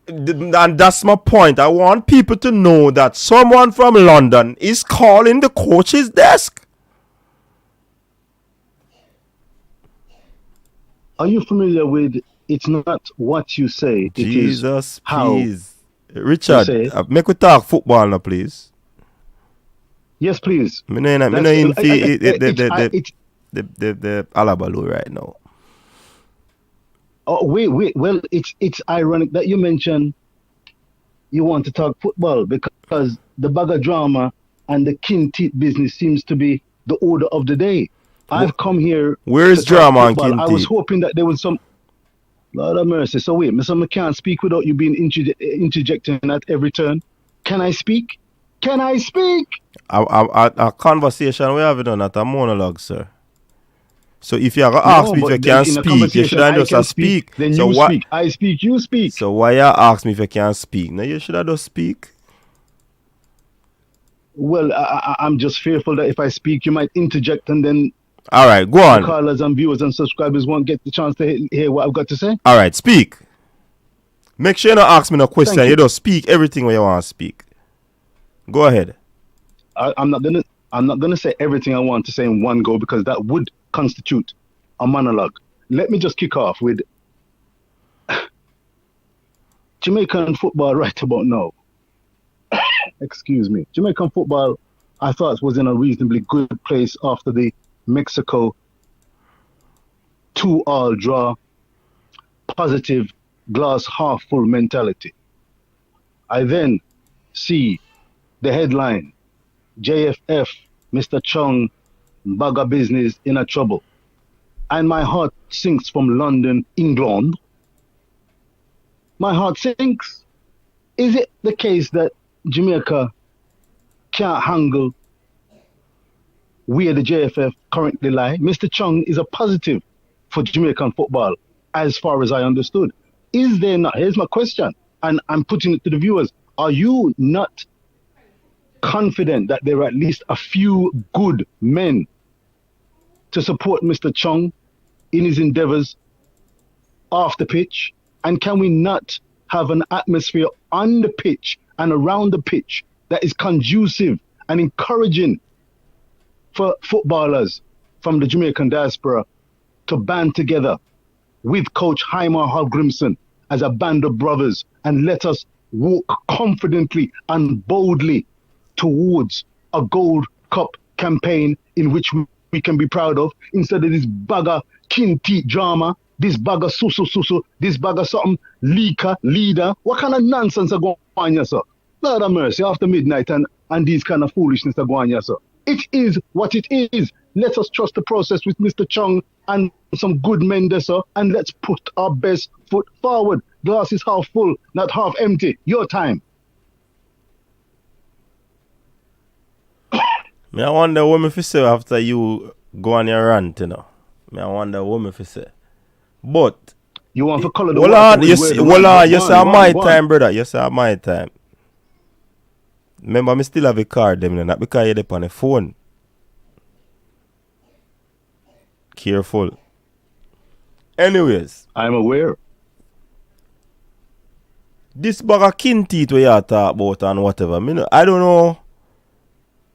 And that's my point. I want people to know that someone from London is calling the Coach's desk. Are you familiar with it's not what you say, Jesus, it is how please. Richard, make we talk football now, please. Yes, please. Me no in the Alabalu right now. Oh, wait. Well, it's ironic that you mention you want to talk football because the bag of drama and the kin teeth business seems to be the order of the day. I've come here. Where is drama and kin teeth? I was hoping that there was some. Lord have mercy. So wait, Mr. McCann, speak without you being interjecting at every turn. Can I speak? Can I speak? A conversation we have done at a monologue, sir. So if you ask me if you can speak, you should have just speak. Then so you speak. I speak, you speak. So why you ask me if you can speak? No, you should have just speak. Well, I'm just fearful that if I speak, you might interject and then all right, go on. Callers and viewers and subscribers won't get the chance to hear what I've got to say. All right, speak. Make sure you don't ask me no question. You don't speak everything when you want to speak. Go ahead. I'm not gonna say everything I want to say in one go because that would constitute a monologue. Let me just kick off with Jamaican football right about now. Excuse me. Jamaican football, I thought, was in a reasonably good place after the Mexico 2-2 draw, positive glass half full mentality. I then see the headline, JFF, Mr. Chung, Bagger business in a trouble. And my heart sinks from London, England. My heart sinks. Is it the case that Jamaica can't handle where the JFF currently lie? Mr. Chung is a positive for Jamaican football, as far as I understood. Is there not? Here's my question, and I'm putting it to the viewers. Are you not confident that there are at least a few good men to support Mr. Chung in his endeavors off the pitch? And can we not have an atmosphere on the pitch and around the pitch that is conducive and encouraging for footballers from the Jamaican diaspora to band together with Coach Heimar Hallgrimsson as a band of brothers and let us walk confidently and boldly towards a Gold Cup campaign in which we can be proud of, instead of this bugger kinti drama, this bugger susu, this bugger something leader. What kind of nonsense are going on here, sir? Lord have mercy, after midnight and these kind of foolishness are going on here, sir. It is what it is. Let us trust the process with Mr. Chung and some good men there, sir, and let's put our best foot forward. Glass is half full, not half empty. Your time. Me, I wonder what me fi say after you go on your rant, you know. Me, I wonder what me fi say. But You want to color the hold water on, with you red see, wine. hold on, you Go say on, my go on. time, brother. You say my time. Remember, me still have a card, them, you know, not because you're on the phone. Careful. Anyways, I'm aware. this bag of kin teeth where you talk about and whatever, I don't know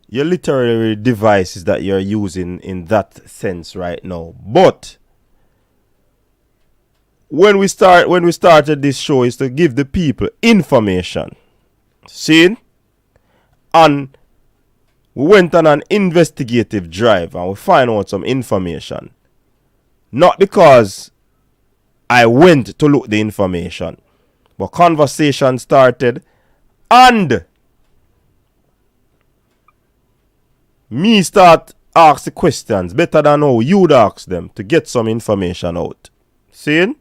your literary devices that you're using in that sense right now. But when we started this show is to give the people information. See? And we went on an investigative drive and we find out some information. Not because I went to look the information, but conversation started and me start ask the questions better than how you'd ask them to get some information out. See?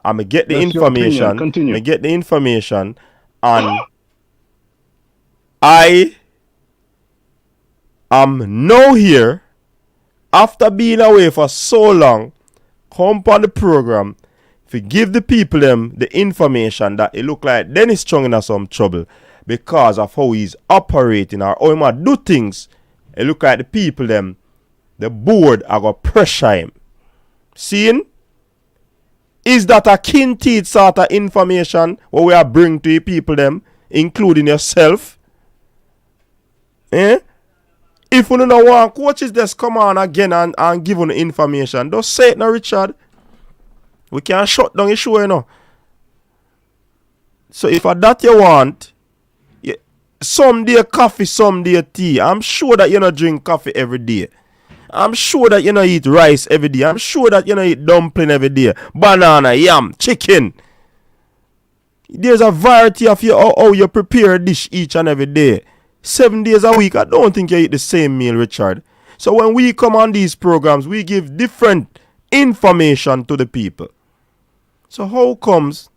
I'm get the That's your opinion. information. Continue. I get the information and I am now here after being away for so long. Come on the program to give the people them the information that it look like Dennis Chung in some trouble because of how he's operating or how he might do things. It look like the people them, the board are going to pressure him. Seeing? Is that a kin teeth sort of information what we are bring to the people them, including yourself? Eh? If you don't want coaches just come on again and give you the information, don't say it now, Richard. We can't shut down the show, you know. So if that you want, some day coffee, some day tea. I'm sure that you don't drink coffee every day. I'm sure that you don't eat rice every day. I'm sure that you don't eat dumpling every day. Banana, yam, chicken. There's a variety of how you prepare a dish each and every day. 7 days a week, I don't think you eat the same meal, Richard. So when we come on these programs, we give different information to the people. So how comes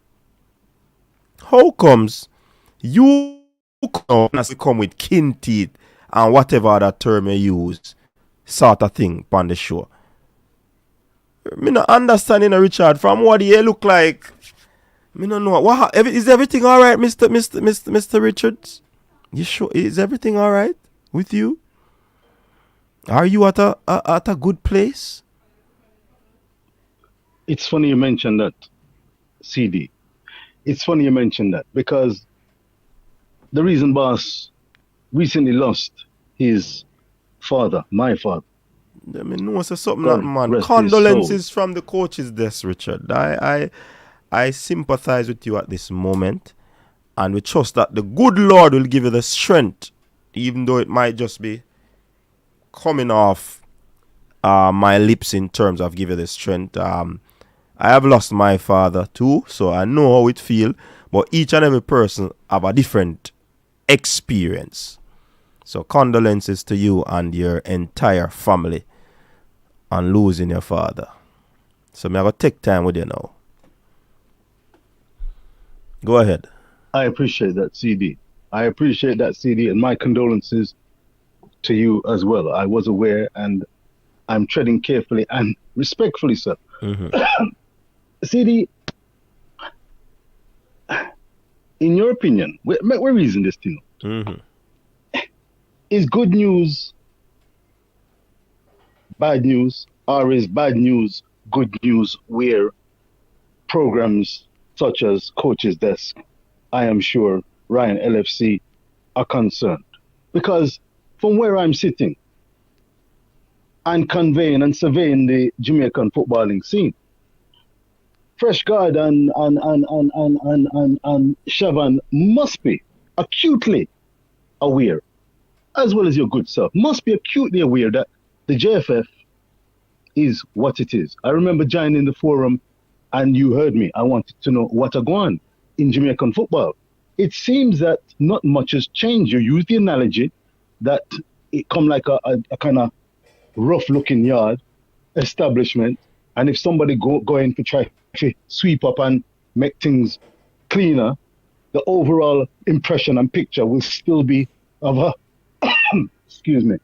you come with kin teeth and whatever other term you use, sort of thing on the show? Me not understanding, Richard, from what you look like. Me don't know. Is everything all right, Mr. Richards? You sure? Is everything all right with you? Are you at a good place? It's funny you mentioned that, CD. It's funny you mentioned that because the reason Boss recently lost his father, my father. I mean, no, say something God that man. rest his Condolences from the coach's desk, Richard. I sympathize with you at this moment, and we trust that the good Lord will give you the strength, even though it might just be coming off my lips in terms of give you the strength. I have lost my father too, so I know how it feels. But each and every person have a different experience. So condolences to you and your entire family on losing your father. So I'm going to take time with you now. Go ahead. I appreciate that, CD. I appreciate that, CD, and my condolences to you as well. I was aware, and I'm treading carefully and respectfully, sir. Mm-hmm. CD, in your opinion, we're reason this thing. Mm-hmm. Is good news bad news, or is bad news good news where programs such as Coach's Desk, I am sure, Ryan LFC are concerned? Because from where I'm sitting, and conveying and surveying the Jamaican footballing scene. Fresh Guard and Shavan must be acutely aware, as well as your good self, must be acutely aware that the JFF is what it is. I remember joining the forum and you heard me. I wanted to know what are going on in Jamaican football. It seems that not much has changed. You use the analogy that it come like a kind of rough looking yard establishment, and if somebody go in to try to sweep up and make things cleaner, the overall impression and picture will still be of a excuse me,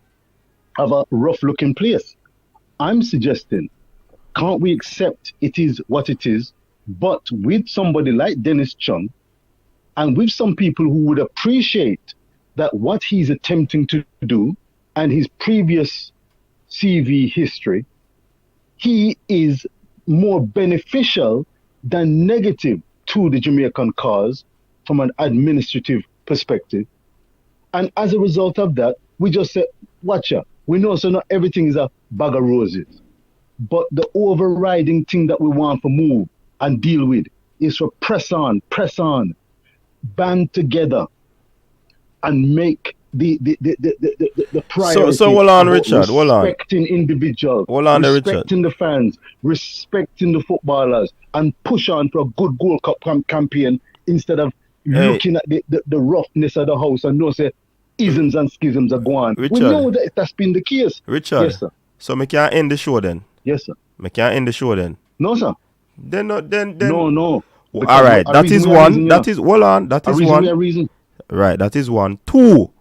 of a rough looking place. I'm suggesting, can't we accept it is what it is, but with somebody like Dennis Chung and with some people who would appreciate that what he's attempting to do and his previous CV history, he is more beneficial than negative to the Jamaican cause from an administrative perspective. And as a result of that, we just say, watch out. We know so not everything is a bag of roses. But the overriding thing that we want to move and deal with is to press on, band together, and make the priority. So hold on, Richard. Hold on. Respecting individuals, Richard. respecting the fans, respecting the footballers, and push on for a good Gold Cup campaign instead of looking at the roughness of the house and know say isms and schisms are going. Richard, we know that that's been the case. Richard. Yes, sir. So me can't end the show then. Yes, sir. Me can't end the show then. No, sir. Then. No. All right. That is one. That is hold on. That is one. Reason. Right. That is one. Two.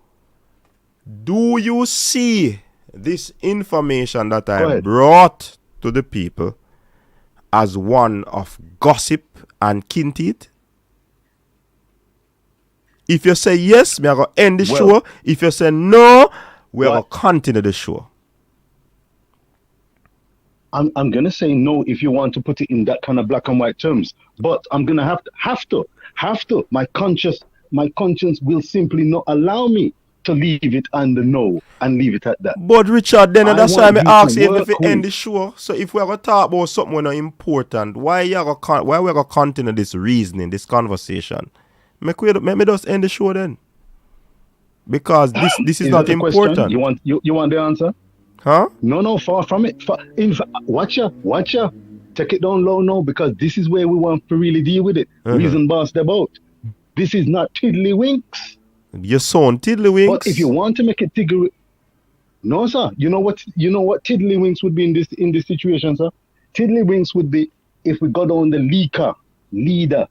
Do you see this information that I brought to the people as one of gossip and kintit? If you say yes, we are going to end the show. If you say no, we are going to continue the show. I'm going to say no if you want to put it in that kind of black and white terms. But I'm going to have to. My conscience will simply not allow me to leave it on the no and leave it at that. But Richard, then that's why I ask you if we end the show. So if we're going to talk about something not important, why we going to continue this reasoning, this conversation? Make me just end the show then. Because this is not important. Question? You want the answer? Huh? No, far from it. Watch ya. Take it down low now, because this is where we want to really deal with it. Reason boss about. This is not tiddlywinks. Your son tiddlywinks. But if you want to make it tiddly, no, sir. You know what tiddlywinks would be in this situation, sir? Tiddlywinks would be if we go down the leader,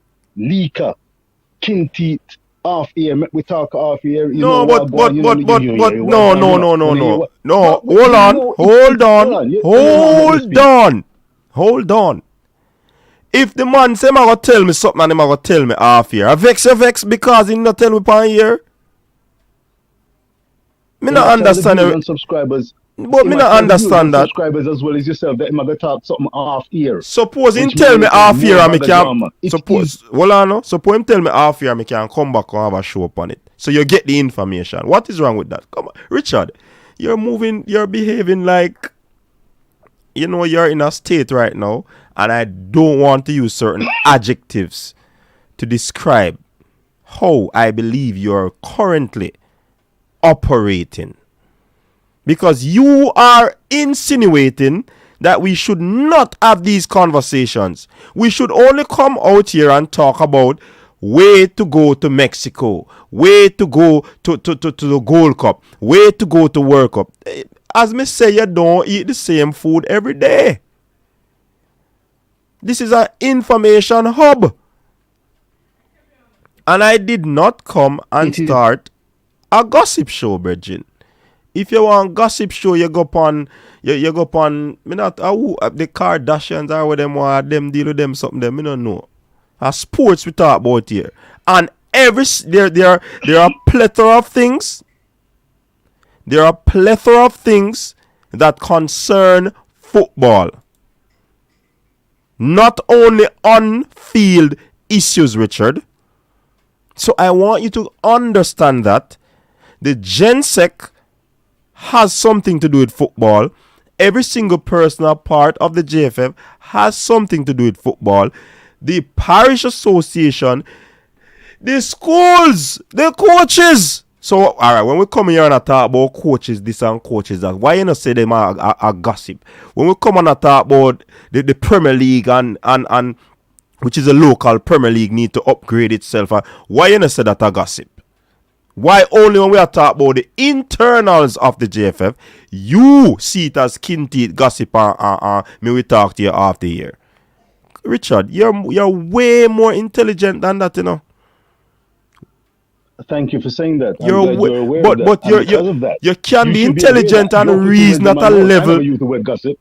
kinteet, off here, we talk off here. No. Hold on. If the man say, I'm going to tell me something and I'm going to tell me off here, I vex because he not tell me upon here. Me not understand. Subscribers. But me not understand that. Subscribers as well as yourself that I'm going to talk something off here. Suppose him tell me off here and me can. Suppose him tell me off here and me can come back and have a show upon it. So you get the information. What is wrong with that? Come on, Richard. You're behaving like, you're in a state right now, and I don't want to use certain adjectives to describe how I believe you're currently operating. Because you are insinuating that we should not have these conversations. We should only come out here and talk about way to go to Mexico, way to go to the Gold Cup, way to go to World Cup. As me say, you don't eat the same food every day. This is an information hub. And I did not come and start a gossip show, Virgin. If you want gossip show, you go upon me not the Kardashians or what them want them deal with them something them, me don't know. Sports we talk about here. And there are a plethora of things. There are a plethora of things that concern football. Not only on-field issues, Richard. So I want you to understand that the GenSec has something to do with football, every single personal part of the JFF has something to do with football. The parish association, the schools, the coaches. So, all right, when we come here and talk about coaches this and coaches that, why you not say them are gossip? When we come and talk about the Premier League and which is a local Premier League need to upgrade itself, why you not say that a gossip? Why only when we are talking about the internals of the JFF, you see it as skin teeth gossip and me we talk to you after here? Richard, you're way more intelligent than that, you know. Thank you for saying that. You're aware of that. But you can be intelligent and reason at a level. Use the word gossip.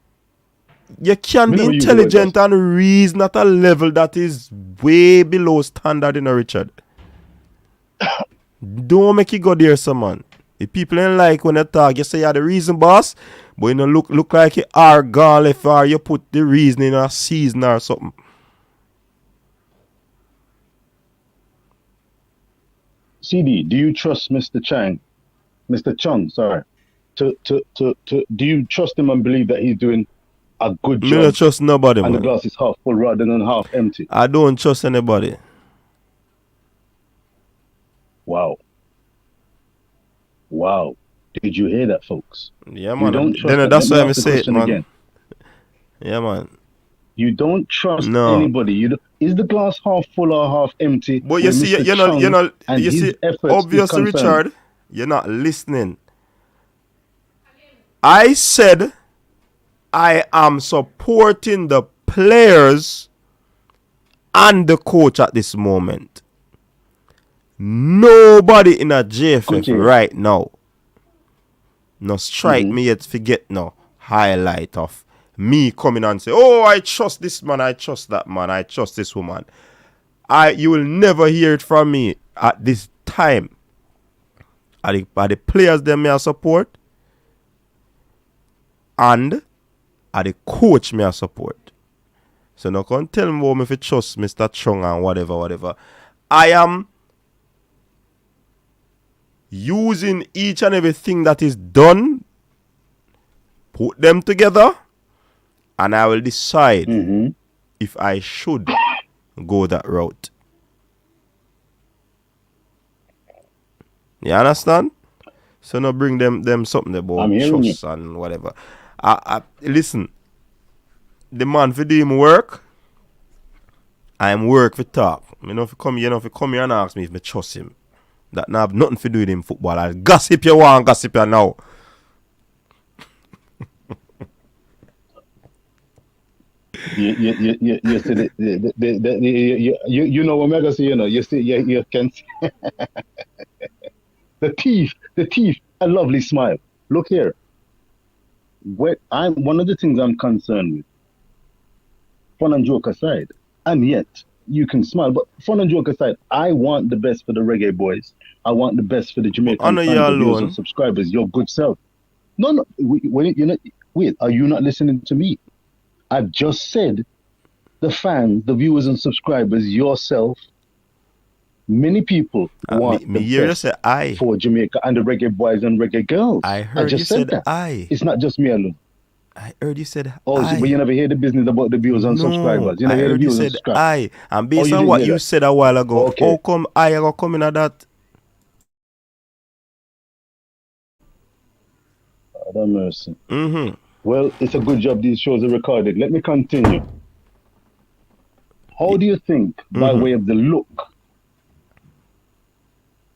You can be intelligent and reason at a level that is way below standard, you know, Richard. Don't make it go there, someone. The people ain't like when they talk, you say you're the reason, boss, but you know look like you are gone if you put the reason in a season or something. CD, do you trust Mr. Chung, sorry, do you trust him and believe that he's doing a good job? I don't trust nobody, and man. The glass is half full rather than half empty. I don't trust anybody. Wow. Did you hear that, folks? Yeah, man. Then that's why I say it, man. Again. Yeah, man. You don't trust anybody. Is the glass half full or half empty? But you see, you see, obviously, Richard, you're not listening. I said I am supporting the players and the coach at this moment. Nobody in a JFF right now no strike me yet forget no highlight of me coming and say, oh, I trust this man, I trust that man, I trust this woman. You will never hear it from me at this time. Are the players them me I support and are the coach me I support. So no can tell me if you trust Mr. Chong and whatever. I am using each and everything that is done, put them together, and I will decide if I should go that route. You understand? So now bring them something about trust and whatever. Listen, the man for doing work, I am work for talk. You know, if you come here and ask me if I trust him, that now have nothing to do with him football. I'll gossip you want, gossip you now. You see you know what I'm gonna say, you know. You see, you can see the teeth, a lovely smile. Look here. One of the things I'm concerned with, fun and joke aside, and yet you can smile, but fun and joke aside, I want the best for the Reggae Boyz. I want the best for the Jamaican fans, viewers and subscribers. Your good self. No. Wait, are you not listening to me? I've just said the fans, the viewers and subscribers, yourself, many people want the best for Jamaica and the Reggae Boyz and Reggae Girlz. I heard you said that. It's not just me alone. I heard you said but you never hear the business about the viewers and subscribers. You never hear the viewers and subscribers. And based on what you said a while ago, how come I are coming at that? God mercy. Well, it's a good job these shows are recorded. Let me continue. How do you think, by way of the look,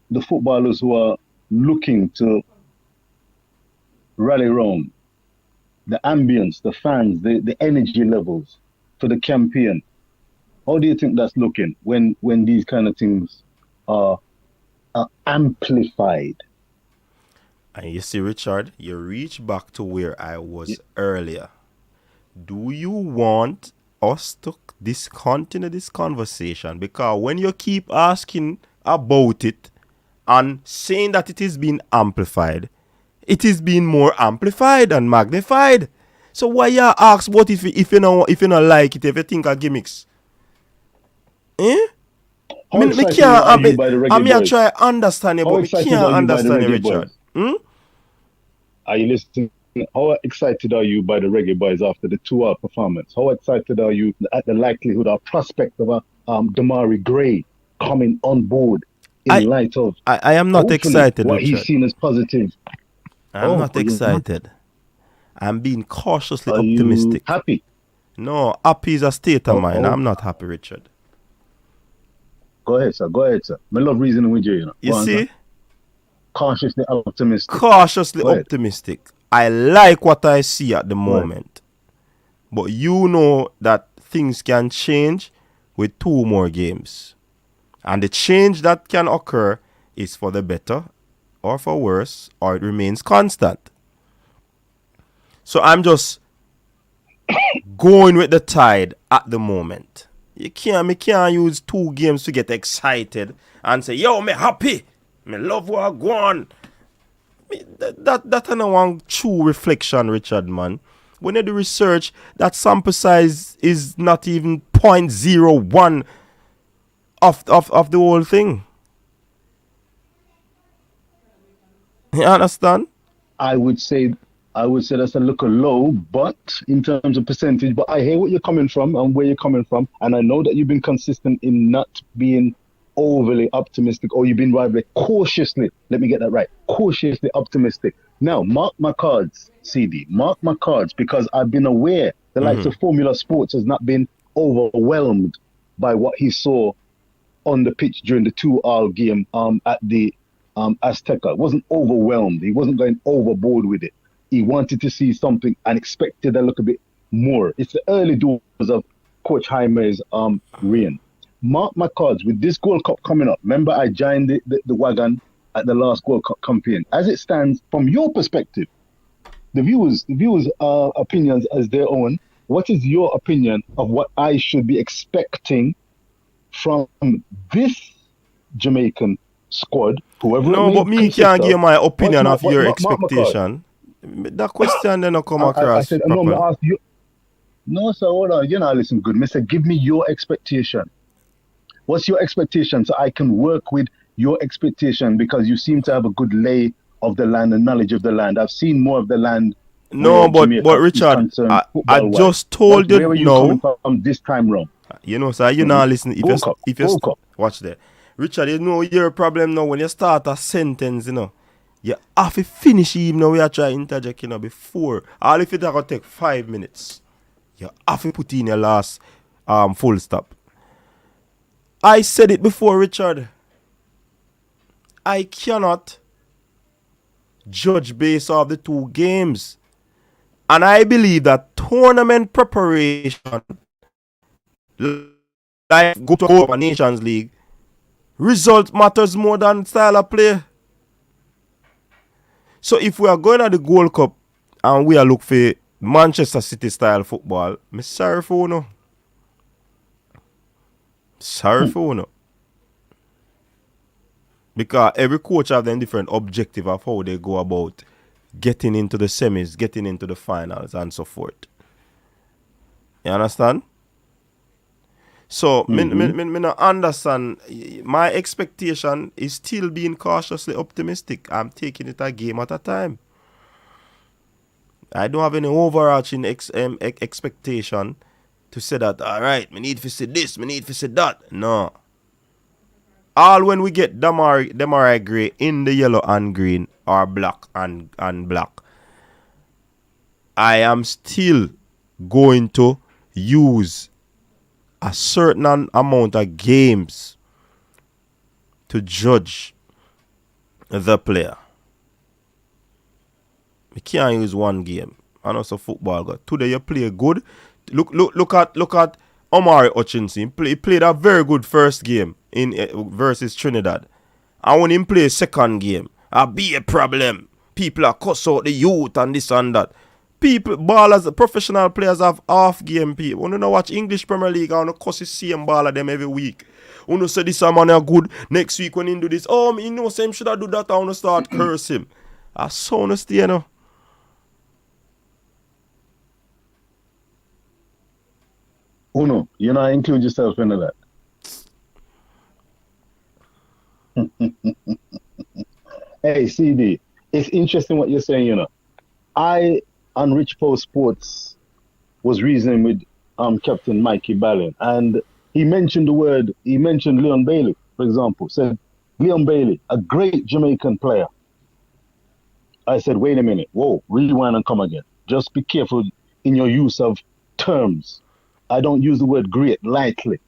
the footballers who are looking to rally around, the ambience, the fans, the energy levels for the campaign, how do you think that's looking when these kind of things are amplified? And you see, Richard, you reach back to where I was earlier. Do you want us to continue this conversation? Because when you keep asking about it and saying that it is being amplified, it is being more amplified and magnified. So why you ask what if you not like it, if you think of gimmicks? Me can't try understand you, but we can't understand you, Richard. Are you listening how excited are you by the Reggae Boyz after the 2-hour performance? How excited are you at the likelihood or prospect of a Damari Gray coming on board in I, light of I am not hopefully excited, what he's Richard. seen as positive? I'm not But you're not. excited. I'm being cautiously Are you optimistic. happy? No, happy is a state of mind. Oh, I'm not happy, Richard. go ahead, sir. Go ahead, sir. I love reasoning with you, You Go on, sir. see? Cautiously optimistic. Cautiously Go ahead. optimistic. I like what I see at the Go ahead. moment. But you know that things can change with 2 more games. And the change that can occur is for the better or for worse, or it remains constant. So I'm just going with the tide at the moment. Me can't use 2 games to get excited and say, yo, me happy. Me love what I go on. That I don't want true reflection, Richard, man. When you do research, that sample size is not even 0.01 of the whole thing. You understand? I would say that's a little low, but in terms of percentage, but I hear what you're coming from and where you're coming from, and I know that you've been consistent in not being overly optimistic, or you've been rather cautiously, let me get that right, cautiously optimistic. Now, mark my cards, CD, mark my cards, because I've been aware the likes of Formula Sports has not been overwhelmed by what he saw on the pitch during the 2-hour game at the Azteca. Wasn't overwhelmed. He wasn't going overboard with it. He wanted to see something and expected a little bit more. It's the early doors of Coach Jaime's reign. Mark my cards, with this Gold Cup coming up. Remember, I joined the wagon at the last Gold Cup campaign. As it stands, from your perspective, the viewers' opinions as their own. What is your opinion of what I should be expecting from this Jamaican squad, whoever No, it may but me consist can't of? give my opinion of your Mark my card. expectation. That question then come I across said, no, properly. I asked you. No, sir, hold on. You're not listening good. Mister, give me your expectation. What's your expectation so I can work with your expectation, because you seem to have a good lay of the land and knowledge of the land. I've seen more of the land. No, but Richard, I just told you where are you no. coming from this time round? You know, sir, you not listen. If you watch there, Richard, you know your problem now. When you start a sentence, you know, you have to finish even though we are trying to interject, you know, before. All if it gonna take 5 minutes, you have to put in your last full stop. I said it before, Richard. I cannot judge based off the 2 games. And I believe that tournament preparation, like go to a Nations League, result matters more than style of play. So if we are going at the Gold Cup and we are looking for Manchester City style football, I'm sorry for you. Sorry for you. Because every coach have them different objective of how they go about getting into the semis, getting into the finals, and so forth. You understand? So, me not understand. My expectation is still being cautiously optimistic. I'm taking it a game at a time. I don't have any overarching expectation to say that, all right, me need to see this, me need to see that. No. All when we get Damari Gray in the yellow and green or black and black, I am still going to use a certain amount of games to judge the player. You can't use one game. And also football God. Today you play good. Look at Omari Hutchinson. He played a very good first game in versus Trinidad. And when he play second game, be a problem. People are cuss out the youth and this and that. People, ballers, professional players have half game people. When you know watch English Premier League, I want to cuss the same baller them every week. When you say this man are good, next week when he do this, me know same should I do that, I want to start curse him. I so understand, you know. Uno, you know, include yourself into that. Hey, CD, it's interesting what you're saying, you know. I on Rich Post Sports was reasoning with Captain Mikey Ballin, and he mentioned Leon Bailey, for example. Said Leon Bailey, a great Jamaican player. I said, wait a minute, whoa, rewind and come again. Just be careful in your use of terms. I don't use the word great lightly.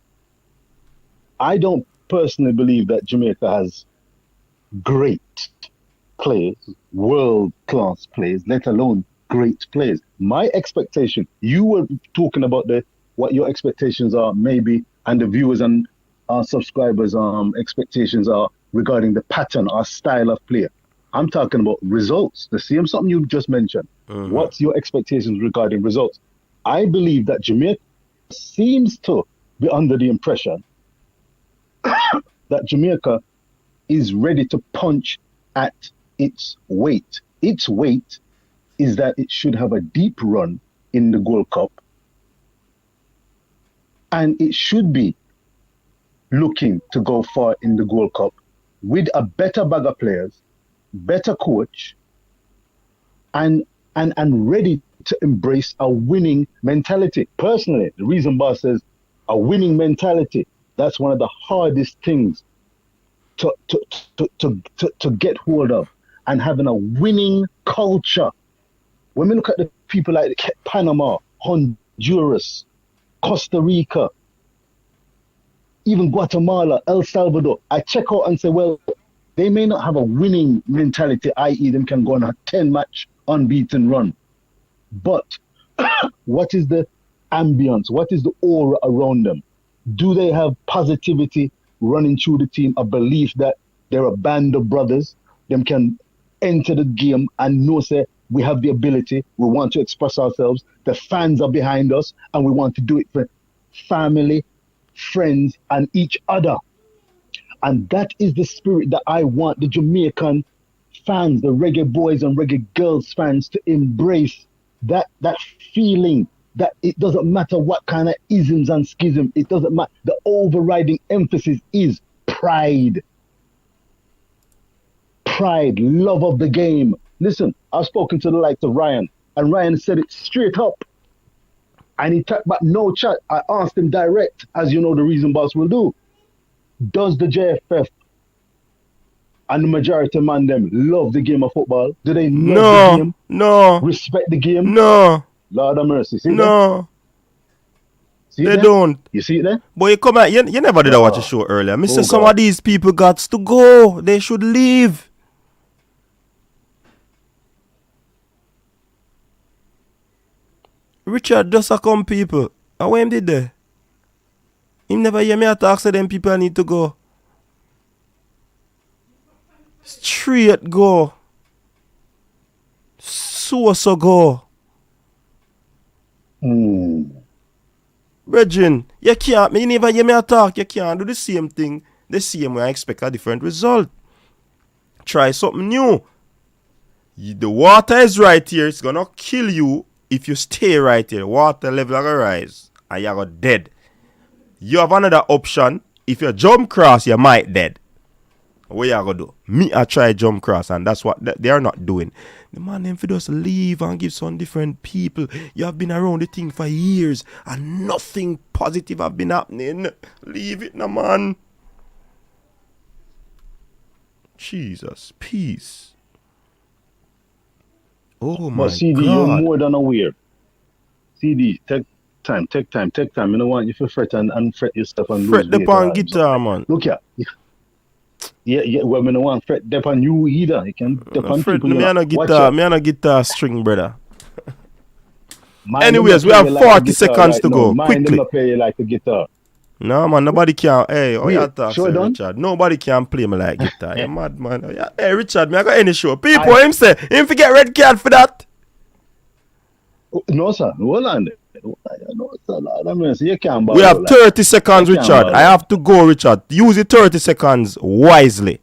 I don't personally believe that Jamaica has great players, world-class players, let alone great players. My expectation, you were talking about what your expectations are maybe, and the viewers and our subscribers' expectations are regarding the pattern or style of player. I'm talking about results. The same something you just mentioned. What's your expectations regarding results? I believe that Jamaica seems to be under the impression that Jamaica is ready to punch at its weight. Its weight is that it should have a deep run in the Gold Cup, and it should be looking to go far in the Gold Cup with a better bag of players, better coach, and ready to embrace a winning mentality. Personally, the reason boss says a winning mentality, that's one of the hardest things to get hold of, and having a winning culture. When we look at the people like Panama, Honduras, Costa Rica, even Guatemala, El Salvador, I check out and say, well, they may not have a winning mentality, i.e. them can go on a 10-match unbeaten run. But what is the ambience? What is the aura around them? Do they have positivity running through the team, a belief that they're a band of brothers, them can enter the game and know, say, we have the ability, we want to express ourselves, the fans are behind us, and we want to do it for family, friends, and each other. And that is the spirit that I want the Jamaican fans, the Reggae Boyz and Reggae Girlz fans to embrace, that feeling that it doesn't matter what kind of isms and schism, it doesn't matter. The overriding emphasis is pride. Pride, love of the game. Listen, I've spoken to the likes of Ryan, and Ryan said it straight up. And he talked about no chat. I asked him direct, as you know the reason boss will do. Does the JFF and the majority man them love the game of football? Do they love the game? No. Respect the game? No. Lord have mercy. See no. See they there? don't. You see it there? But you come out, you never did watch a show earlier. Mr. Some of these people got to go. They should leave. Richard just a come people. And what him did there? Him never hear me talk to them people need to go. Straight go. So go. Brethren, you can't, you never hear me talk, you can't do the same thing the same way I expect a different result. Try something new. The water is right here, it's gonna kill you if you stay right here. Water level will rise and you're dead. You have another option. If you jump cross, you might dead. What you gonna do? Me, I try jump cross, and that's what they are not doing. The man them for just leave and give some different people. You have been around the thing for years and nothing positive have been happening. Leave it, no man. Jesus, peace. Oh my but CD, God. you're more than aware. CD, take time. You don't want you to fret and fret yourself and Fret lose the weight pan guitar, man. Look here. Yeah, well, I don't want fret dep on you either. You can dep on Fret, people. me and a guitar, me and a guitar string, brother. Mind Anyways, we them have not play 40 like a guitar seconds right to now. go. Mind Quickly. them not play like a guitar. No, man, nobody can. Hey, oh, Wait, you talk, show say, done? Richard. Nobody can play me like guitar. You mad, man. Hey, Richard, me I got any show. People, him say, him forget red card for that. No, sir. Hold on. No, sir. Lord have mercy. You can't We have 30 seconds, You can't Richard. bother. I have to go, Richard. Use the 30 seconds wisely.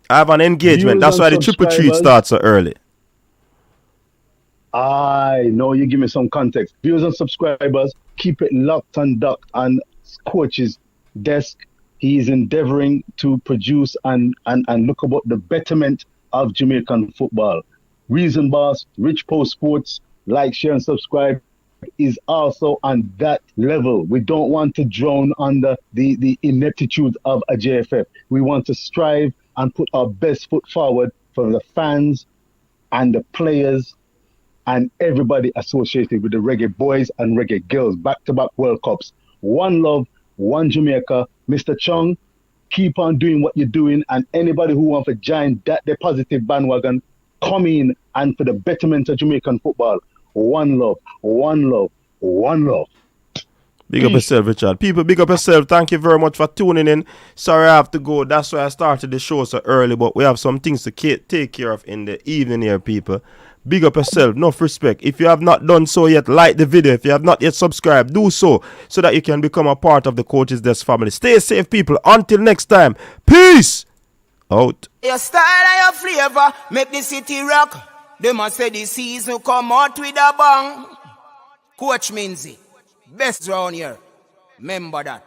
I have an engagement. Viewers That's and why the triple treat subscribers. starts so early. I know you give me some context. Viewers and subscribers, keep it locked and docked on coach's desk. He is endeavoring to produce and look about the betterment of Jamaican football. Reason Boss, Rich Post Sports, like, share, and subscribe, is also on that level. We don't want to drown under the ineptitude of a JFF. We want to strive and put our best foot forward for the fans and the players and everybody associated with the Reggae Boyz and Reggae Girlz. Back-to-back World Cups. One love, one Jamaica. Mr. Chung, keep on doing what you're doing, and anybody who wants to join that the positive bandwagon, come in, and for the betterment of Jamaican football. One love, one love, one love. Big up yourself, Richard. People, big up yourself. Thank you very much for tuning in. Sorry I have to go. That's why I started the show so early, but we have some things to take care of in the evening here, people. Big up yourself. Enough respect. If you have not done so yet, like the video. If you have not yet subscribed, do so that you can become a part of the Coach's Desk family. Stay safe, people. Until next time. Peace out. Your style and your flavor make the city rock. They must say the season come out with a bang. Coach Minzy, best round here. Remember that.